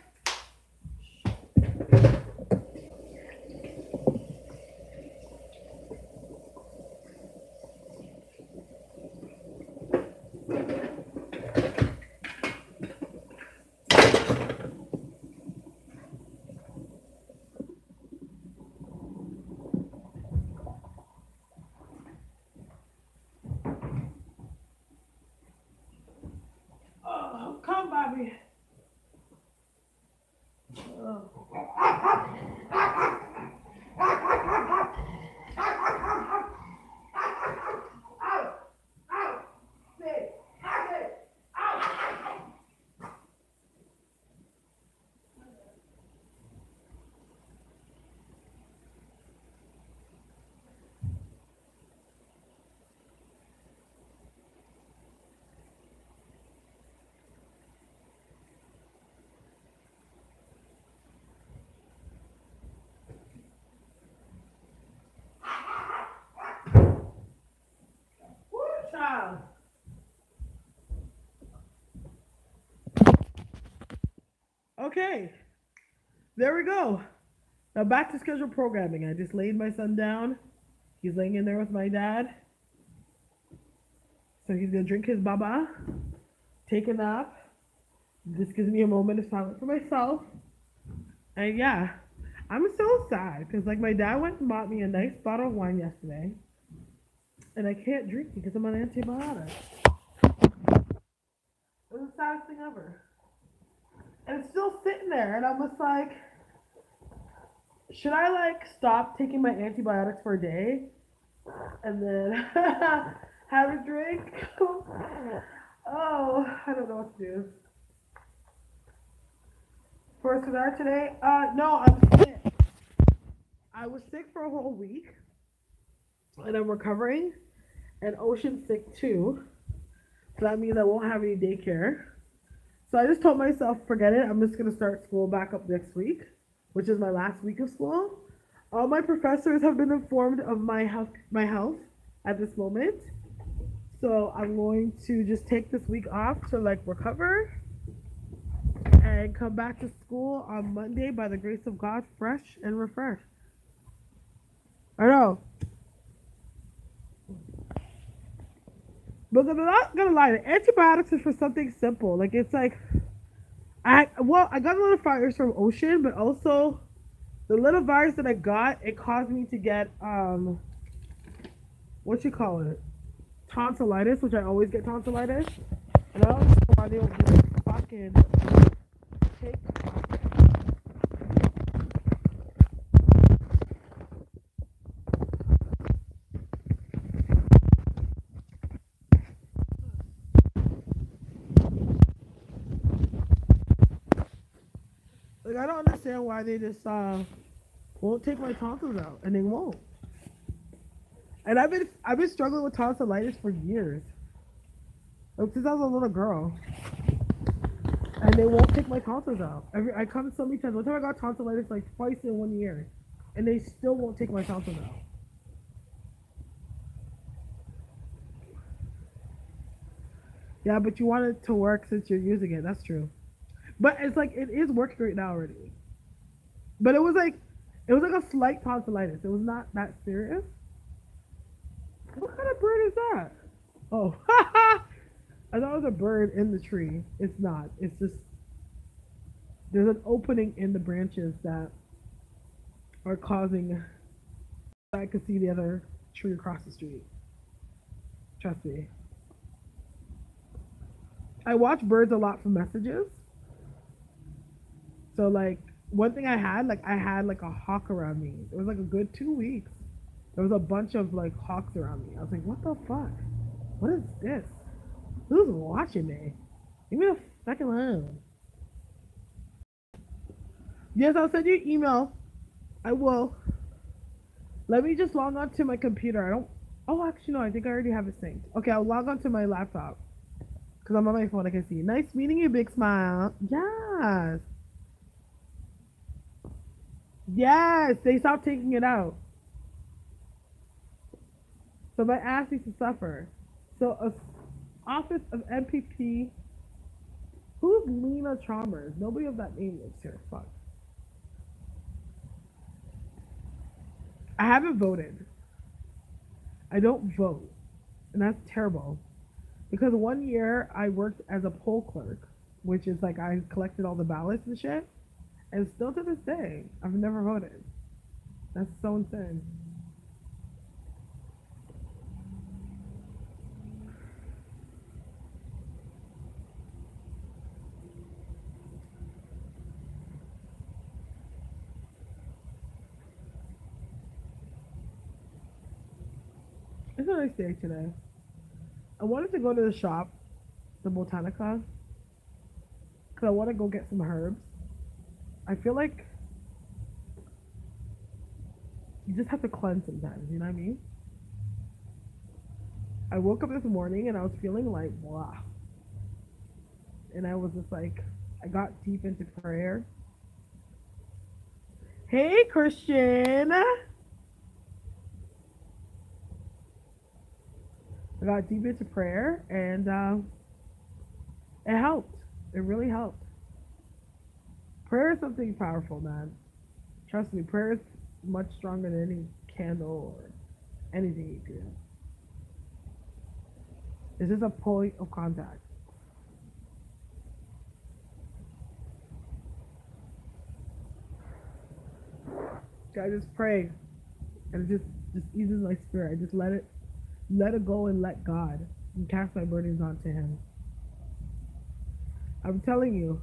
Oh, come, Bobby. Oh. Woo, child. Okay, there we go. Now back to scheduled programming. I just laid my son down. He's laying in there with my dad. So he's gonna drink his baba, take a nap. This gives me a moment of silence for myself. And yeah, I'm so sad because like my dad went and bought me a nice bottle of wine yesterday, and I can't drink because I'm on antibiotics. It was the saddest thing ever. And it's still sitting there, and I'm just like, should I like stop taking my antibiotics for a day and then have a drink? Oh, I don't know what to do. For Starre today, no, I'm sick. I was sick for a whole week, and I'm recovering. And Ocean's sick too, so that means I won't have any daycare. So I just told myself, forget it. I'm just gonna start school back up next week, which is my last week of school. All my professors have been informed of my health at this moment. So I'm going to just take this week off to like recover and come back to school on Monday by the grace of God, fresh and refreshed. I know. But I'm not gonna lie, the antibiotics is for something simple. Like it's like I got a little virus from Ocean, but also the little virus that I got, it caused me to get what you call it? Tonsillitis, which I always get tonsillitis. And I don't know why they don't do fucking take. Like I don't understand why they just won't take my tonsils out, and they won't. And I've been struggling with tonsillitis for years, like since I was a little girl, and they won't take my tonsils out. I come so many times. One time I got tonsillitis like twice in 1 year, and they still won't take my tonsils out. Yeah, but you want it to work since you're using it. That's true. But it's like it is working right now already. But it was like a slight tonsillitis. It was not that serious. What kind of bird is that? Oh, I thought it was a bird in the tree. It's not. It's just there's an opening in the branches that are causing. I could see the other tree across the street. Trust me. I watch birds a lot for messages. So like one thing I had like a hawk around me. It was like a good 2 weeks. There was a bunch of like hawks around me. I was like, what the fuck? What is this? Who's watching me? Leave me the fucking alone. Yes, I'll send you an email. I will. Let me just log on to my computer. I don't. Oh, actually, no. I think I already have it synced. Okay, I'll log on to my laptop because I'm on my phone. I can see. Nice meeting you, Big Smile. Yes. Yes. They stopped taking it out. So my ass needs to suffer. So, Office of MPP. Who's Lena Chalmers? Nobody of that name lives here. Fuck. I haven't voted. I don't vote. And that's terrible. Because one year I worked as a poll clerk, which is like I collected all the ballots and shit. And still to this day, I've never voted. That's so insane. It's a nice day today. I wanted to go to the shop, the Botanica, because I want to go get some herbs. I feel like you just have to cleanse sometimes, you know what I mean? I woke up this morning and I was feeling like blah. And I was just like, I got deep into prayer. Hey, Christian! I got deep into prayer and it helped. It really helped. Prayer is something powerful, man. Trust me, prayer is much stronger than any candle or anything you can do. It's just a point of contact. I just pray, and it just eases my spirit. I just let it go and let God, and cast my burdens onto Him. I'm telling you,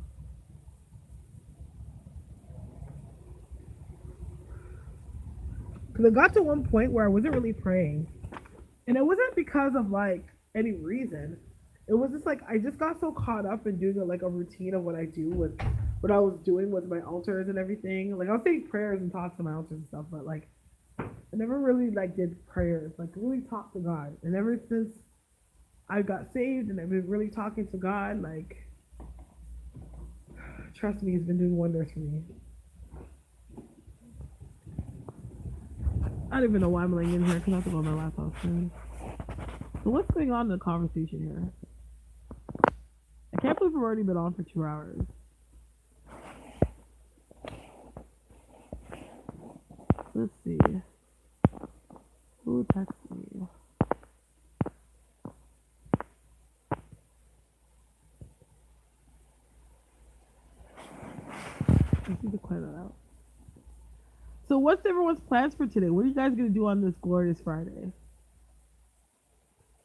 because I got to one point where I wasn't really praying, and it wasn't because of like any reason. It was just like I just got so caught up in doing like a routine of what I do with what I was doing with my altars and everything. Like I'll say prayers and talks to my altars and stuff, but like I never really like did prayers, like really talk to God. And ever since I got saved and I've been really talking to God, like trust me, He's been doing wonders for me. I don't even know why I'm laying in here because I have to go on my laptop soon. So what's going on in the conversation here? I can't believe we've already been on for 2 hours. Let's see. Who texted me? Let's see the clear that out. So what's everyone's plans for today? What are you guys gonna do on this glorious Friday?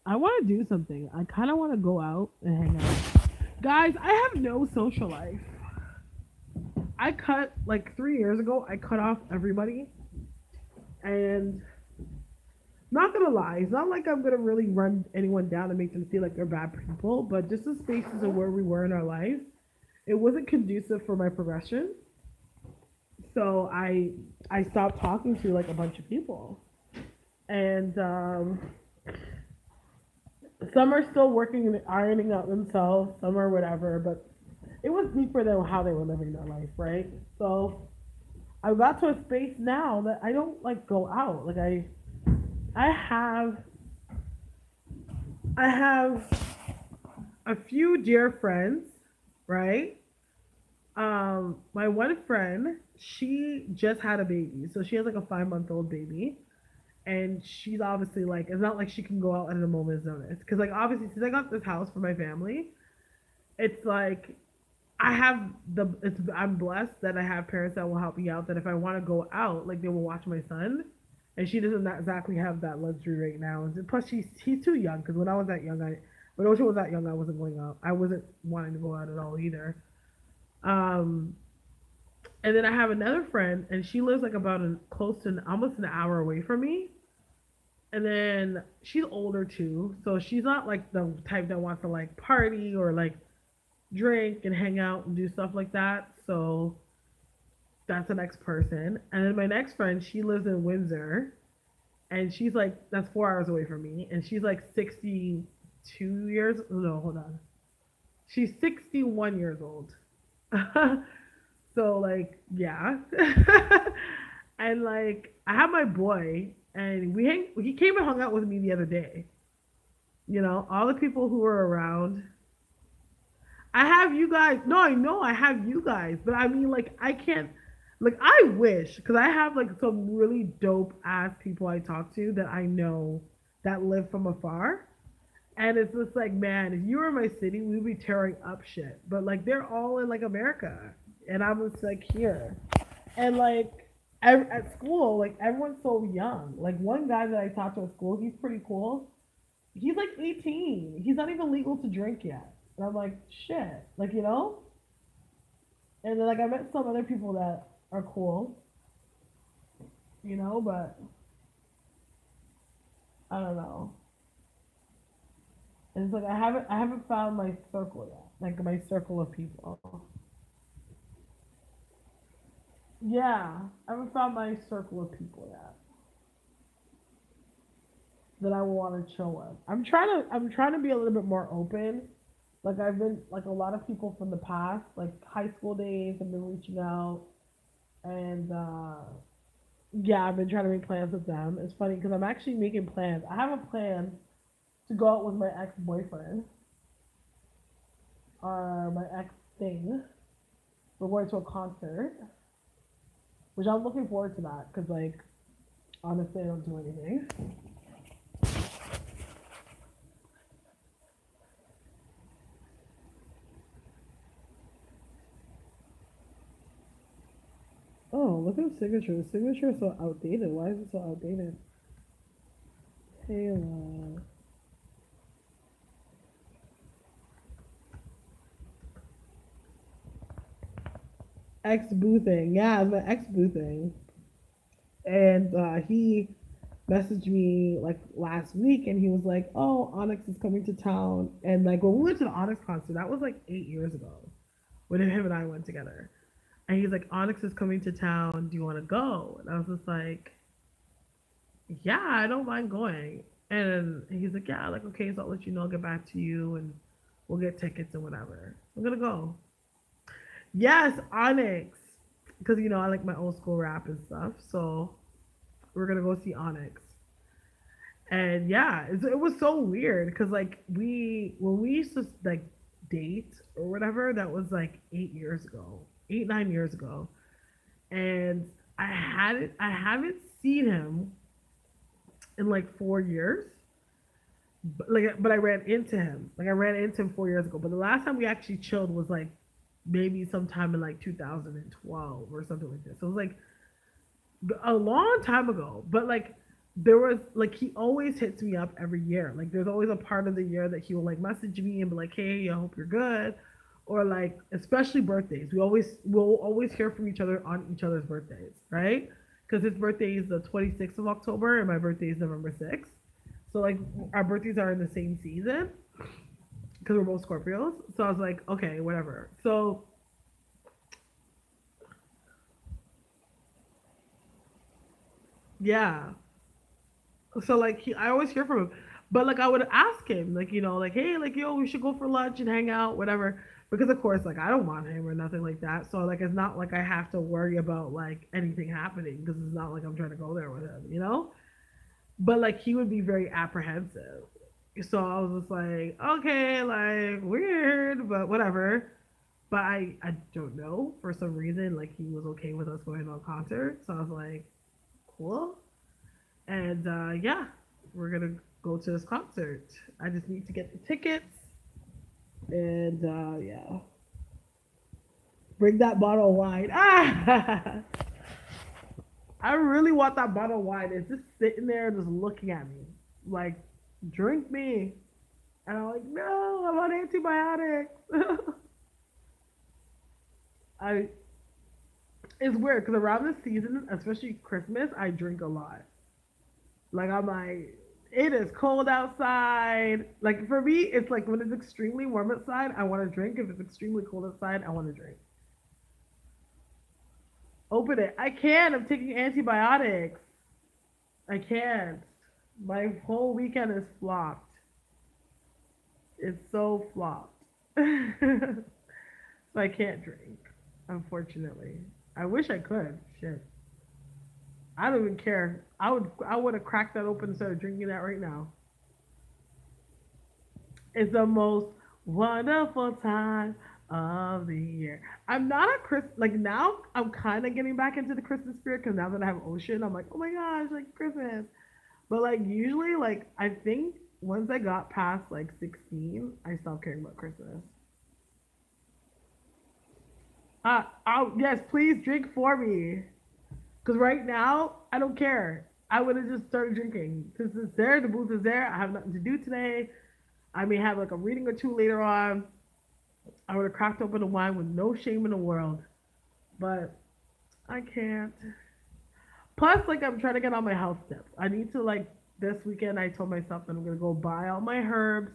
I want to do something. I kind of want to go out and hang out. Guys, I have no social life. I cut, like 3 years ago, I cut off everybody. And not gonna lie, it's not like I'm gonna really run anyone down and make them feel like they're bad people, but just the spaces of where we were in our lives, it wasn't conducive for my progression. So I stopped talking to like a bunch of people. And some are still working and ironing out themselves, some are whatever, but it was deeper than how they were living their life, right? So I got to a space now that I don't like go out. Like I have I have a few dear friends, right? My one friend, she just had a baby. So she has like a 5-month-old baby. And she's obviously like, it's not like she can go out at a moment's notice. Because, like, obviously, since I got this house for my family, it's like I have I'm blessed that I have parents that will help me out. That if I want to go out, like they will watch my son, and she doesn't exactly have that luxury right now. And plus, he's too young. Because when I was that young, when Ocean was that young, I wasn't going out. I wasn't wanting to go out at all either. Um, and then I have another friend, and she lives like about close to almost an hour away from me. And then she's older too, so she's not like the type that wants to like party or like drink and hang out and do stuff like that. So that's the next person. And then my next friend, she lives in Windsor, and she's like that's 4 hours away from me, and she's like 62 years. No, hold on, she's 61 years old. So like yeah, and like I have my boy, and we hang. He came and hung out with me the other day. You know, all the people who were around. I have you guys. No, I know I have you guys, but I mean, like, I can't. Like, I wish because I have like some really dope ass people I talk to that I know that live from afar, and it's just like, man, if you were in my city, we'd be tearing up shit. But like, they're all in like America, and I'm just like here, and like. At school, like everyone's so young. Like one guy that I talked to at school, he's pretty cool. He's like 18. He's not even legal to drink yet. And I'm like, shit. Like, you know? And then like I met some other people that are cool, you know, but I don't know. And it's like I haven't found my circle yet. Like my circle of people. Yeah. I haven't found my circle of people yet that I want to chill with. I'm trying to be a little bit more open. Like I've been like a lot of people from the past, like high school days, have been reaching out, and yeah, I've been trying to make plans with them. It's funny because I'm actually making plans. I have a plan to go out with my ex boyfriend or my ex thing. We're going to a concert, which I'm looking forward to that because like honestly, I don't do anything. Oh, look at the signature. The signature is so outdated. Why is it so outdated? Taylor. Ex boo thing. Yeah, it's my ex boo thing. And he messaged me like last week and he was like, oh, Onyx is coming to town. And like when we went to the Onyx concert, that was like 8 years ago when him and I went together. And he's like, Onyx is coming to town. Do you want to go? And I was just like, yeah, I don't mind going. And he's like, yeah, like, okay, so I'll let you know, I'll get back to you and we'll get tickets and whatever. I'm going to go. Yes, Onyx. Because, you know, I like my old school rap and stuff. So we're going to go see Onyx. And yeah, it was so weird because, like, when we used to, like, date or whatever, that was like 8 years ago, 8, 9 years ago. And I haven't seen him in like 4 years. But I ran into him. Like I ran into him 4 years ago. But the last time we actually chilled was like maybe sometime in like 2012 or something like this. So it was like a long time ago. But like there was like he always hits me up every year. Like there's always a part of the year that he will like message me and be like, hey, I hope you're good. Or like especially birthdays. We'll always hear from each other on each other's birthdays, right? Because his birthday is the 26th of October and my birthday is November 6th. So like our birthdays are in the same season because we're both Scorpios. So I was like, okay, whatever. So yeah. So like I always hear from him, but like I would ask him, like like hey, like yo, we should go for lunch and hang out, whatever. Because of course, like I don't want him or nothing like that. So like it's not like I have to worry about like anything happening because it's not like I'm trying to go there with him. But like he would be very apprehensive. So I was just like, okay, like weird, but whatever. But I don't know for some reason like he was okay with us going to a concert. So I was like, cool. And yeah, we're gonna go to this concert. I just need to get the tickets, and yeah, bring that bottle of wine. Ah, I really want that bottle of wine. It's just sitting there, just looking at me, like, drink me. And I'm like, no, I'm on antibiotics. I It's weird because around this season, especially Christmas, I drink a lot. Like I'm like, it is cold outside. Like for me, it's like when it's extremely warm outside, I want to drink. If it's extremely cold outside, I want to drink. Open it. I can't. I'm taking antibiotics. I can't. My whole weekend is flopped. It's so flopped. So I can't drink, unfortunately. I wish I could. Shit. I don't even care. I would have cracked that open instead of drinking that right now. It's the most wonderful time of the year. I'm not a Chris like now. I'm kind of getting back into the Christmas spirit because now that I have Ocean, I'm like, oh my gosh, like Christmas. But like usually, like I think once I got past like 16, I stopped caring about Christmas. Yes, please drink for me. Because right now, I don't care. I would have just started drinking. Since it's there, the booth is there. I have nothing to do today. I may have like a reading or two later on. I would have cracked open a wine with no shame in the world. But I can't. Plus, like, I'm trying to get on my health steps. I need to, like, this weekend, I told myself that I'm going to go buy all my herbs,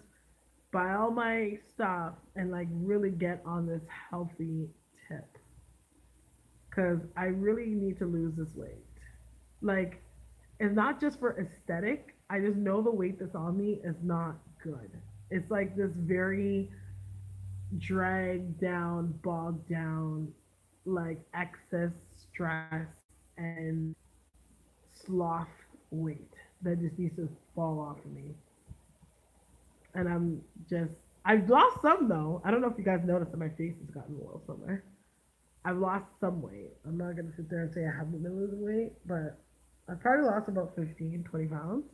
buy all my stuff, and, like, really get on this healthy tip. Because I really need to lose this weight. Like, it's not just for aesthetic. I just know the weight that's on me is not good. It's like this very dragged down, bogged down, like excess stress and sloth weight that just needs to fall off of me. And I've lost some though. I don't know if you guys noticed that my face has gotten a little somewhere. I've lost some weight. I'm not gonna sit there and say I haven't been losing weight, but I've probably lost about 15, 20 pounds.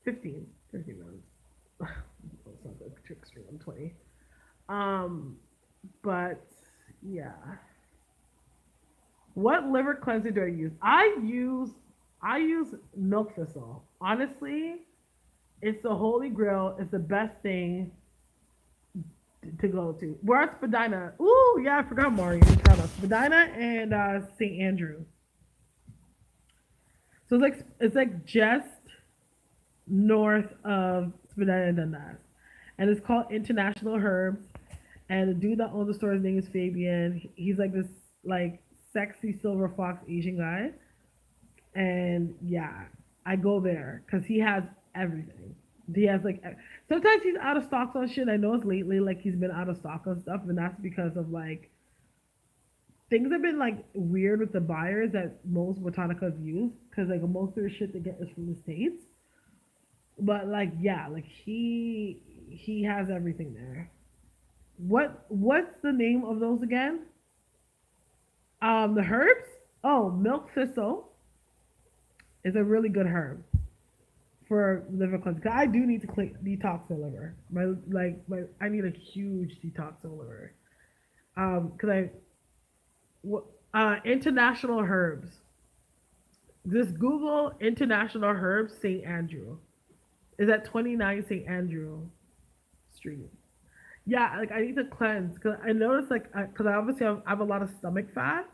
15 pounds. It's not that too extreme. I'm 20. Um, but yeah. What liver cleanser do I use? I use milk thistle. Honestly, it's the holy grail. It's the best thing to go to. Where's Spadina? Ooh, yeah, I forgot Mario. Shout out Spadina and St. Andrew. So it's like just north of Spadina and Dundas, and it's called International Herbs. And the dude that owns the store, his name is Fabian. He's like this like sexy silver fox Asian guy, and yeah, I go there because he has everything. He has like sometimes he's out of stock on shit. I know it's lately like he's been out of stock on stuff, and that's because of like things have been like weird with the buyers that most botanicas use because like most of their shit they get is from the states. But like yeah, like he has everything there. What's the name of those again? The herbs. Oh, milk thistle is a really good herb for liver cleanse. 'Cause I do need to detox the liver. I need a huge detox of the liver. Because international herbs. Just Google international herbs St. Andrew. Is at 29 St. Andrew Street. Yeah, like I need to cleanse because I noticed like because I obviously have a lot of stomach fat,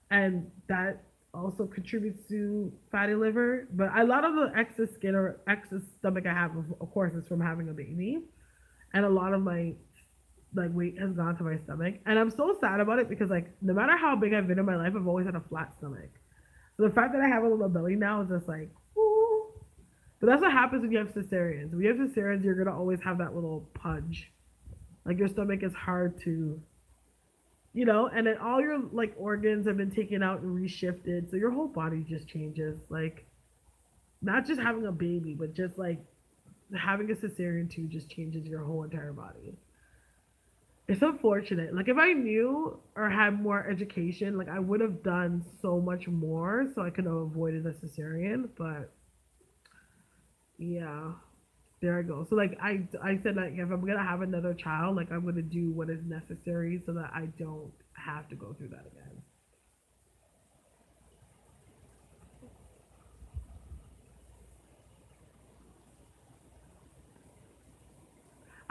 and that also contributes to fatty liver. But a lot of the excess skin or excess stomach I have, of course, is from having a baby, and a lot of my like weight has gone to my stomach, and I'm so sad about it because like no matter how big I've been in my life, I've always had a flat stomach. So the fact that I have a little belly now is just like, ooh. But that's what happens when you have cesareans. When you have cesareans, you're gonna always have that little pudge. Like your stomach is hard to, and then all your like organs have been taken out and reshifted, so your whole body just changes. Like not just having a baby, but just like having a cesarean too just changes your whole entire body. It's unfortunate. Like if I knew or had more education, like I would have done so much more so I could have avoided a cesarean. But yeah, there I go. So like I said like if I'm gonna have another child, like I'm gonna do what is necessary so that I don't have to go through that again.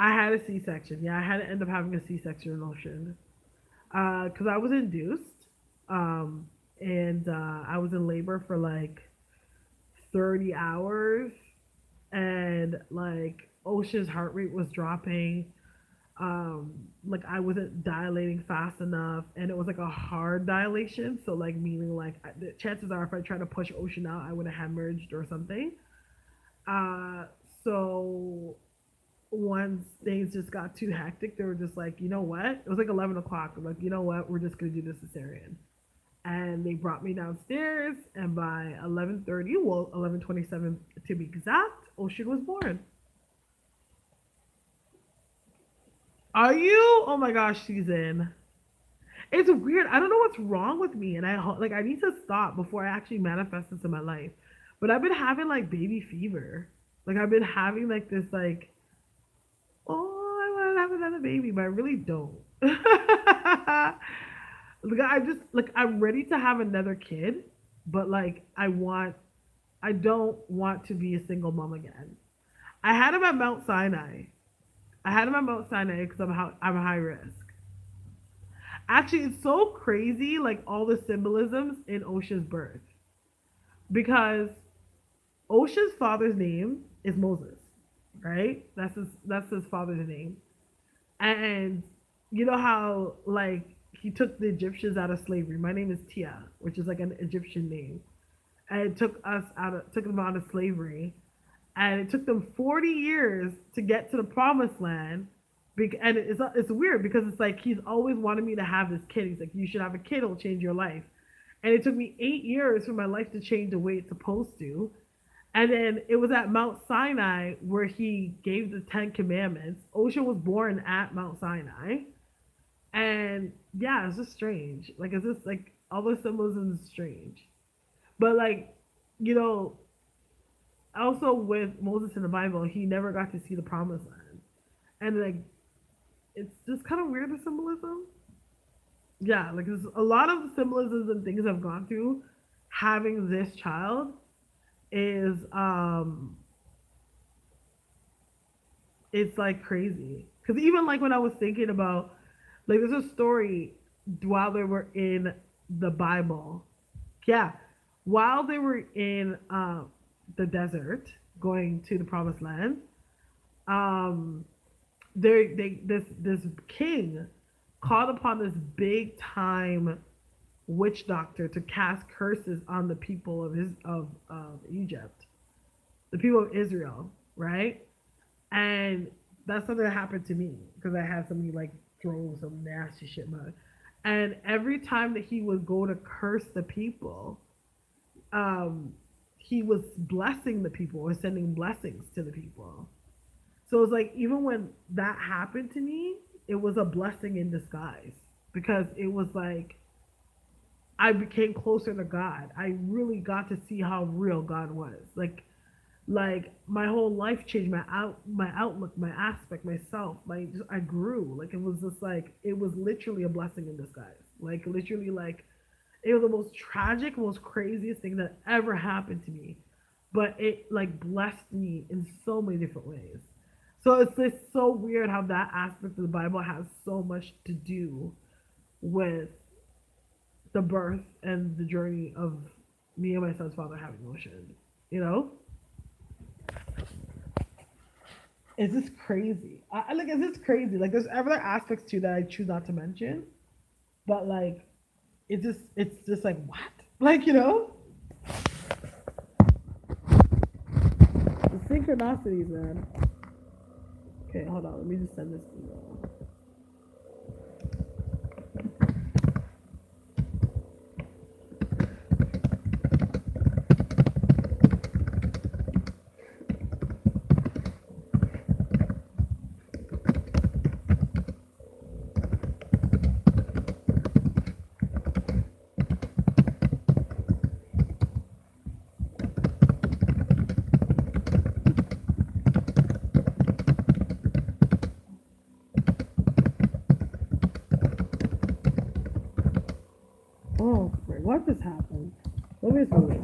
I had a C-section. Yeah, I had to end up having a C-section in Ocean. Because I was induced, um, and I was in labor for like 30 hours, and like Ocean's heart rate was dropping. Like I wasn't dilating fast enough, and it was like a hard dilation. So like meaning like the chances are if I tried to push Ocean out, I would have hemorrhaged or something. Uh, so once things just got too hectic, they were just like, you know what? It was like 11 o'clock. I'm like, you know what? We're just gonna do this cesarean. And they brought me downstairs, and by 11:30, well, 11:27 to be exact, Ocean was born. Are you? Oh my gosh, she's in. It's weird. I don't know what's wrong with me, and like I need to stop before I actually manifest this in my life. But I've been having like baby fever. Like I've been having like this like, oh, I want to have another baby, but I really don't. Like I just like I'm ready to have another kid, but like I don't want to be a single mom again. I had him at Mount Sinai. I had him at Mount Sinai because I'm high risk. Actually, it's so crazy, like all the symbolisms in Osha's birth, because Osha's father's name is Moses, right? That's his father's name, and you know how like he took the Egyptians out of slavery. My name is Tia, which is like an Egyptian name, and it took them out of slavery, and it took them 40 years to get to the promised land. And it's weird because it's like he's always wanted me to have this kid. He's like, you should have a kid, it'll change your life. And it took me 8 years for my life to change the way it's supposed to. And then it was at Mount Sinai where he gave the 10 Commandments. Osha was born at Mount Sinai. And yeah, it's just strange. Like it's just like all the symbolism is strange. But like, you know, also with Moses in the Bible, he never got to see the promised land. And like it's just kind of weird the symbolism. Yeah, like there's a lot of symbolisms and things I've gone through having this child is it's like crazy. Because even like when I was thinking about like there's a story while they were in the Bible. Yeah. While they were in the desert going to the promised land, um this king called upon this big time witch doctor to cast curses on the people of Egypt, the people of Israel, right? And that's something that happened to me because I had somebody like throw some nasty shit in my. And every time that he would go to curse the people, he was blessing the people or sending blessings to the people. So it's like even when that happened to me, it was a blessing in disguise because it was like I became closer to God. I really got to see how real God was. Like my whole life changed. My outlook, my aspect, myself. I grew. Like it was just like it was literally a blessing in disguise. Like literally like it was the most tragic, most craziest thing that ever happened to me. But it like blessed me in so many different ways. So it's just so weird how that aspect of the Bible has so much to do with the birth and the journey of me and my son's father having Ocean. You know, it's just crazy. I like it's just crazy. Like there's other aspects too that I choose not to mention, but like it's just like what? Like you know, the synchronicities, man. Okay, hold on. Let me just send this email. Oh, frick, what just happened? Let me do this.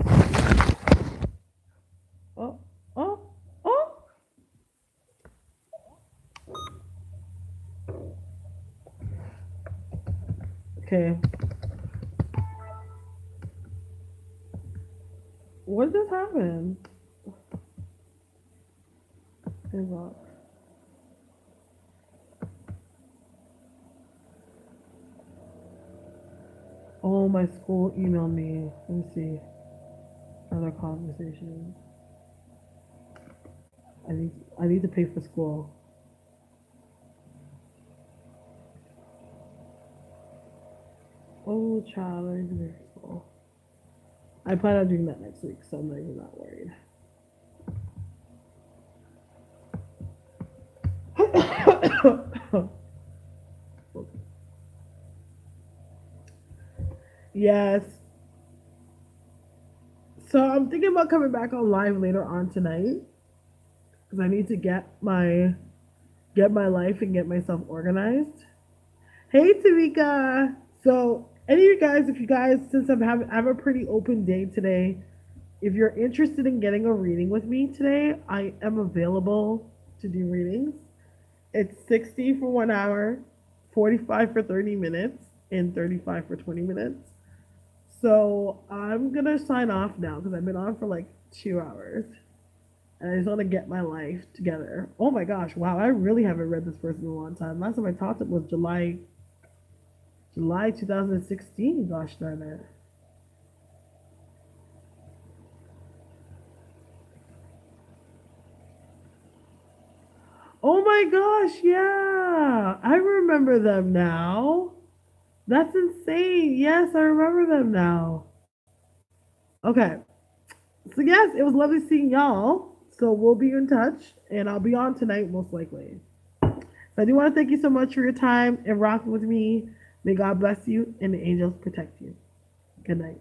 Oh, oh, oh. Okay. What just happened? Oh, my school emailed me. Let me see. Other conversations. I need to pay for school. Oh, child, I need to pay for school. I plan on doing that next week, so I'm not even that worried. Yes. So I'm thinking about coming back on live later on tonight because I need to get my life and get myself organized. Hey, Tamika. So any of you guys, if you guys, since I have a pretty open day today, if you're interested in getting a reading with me today, I am available to do readings. It's 60 for 1 hour, 45 for 30 minutes, and 35 for 20 minutes. So I'm gonna sign off now because I've been on for like 2 hours. And I just want to get my life together. Oh my gosh, wow, I really haven't read this person in a long time. Last time I talked to it was July 2016. Gosh darn it. Oh my gosh, yeah. I remember them now. That's insane. Yes, I remember them now. Okay. So yes, it was lovely seeing y'all. So we'll be in touch and I'll be on tonight most likely. So I do want to thank you so much for your time and rocking with me. May God bless you and the angels protect you. Good night.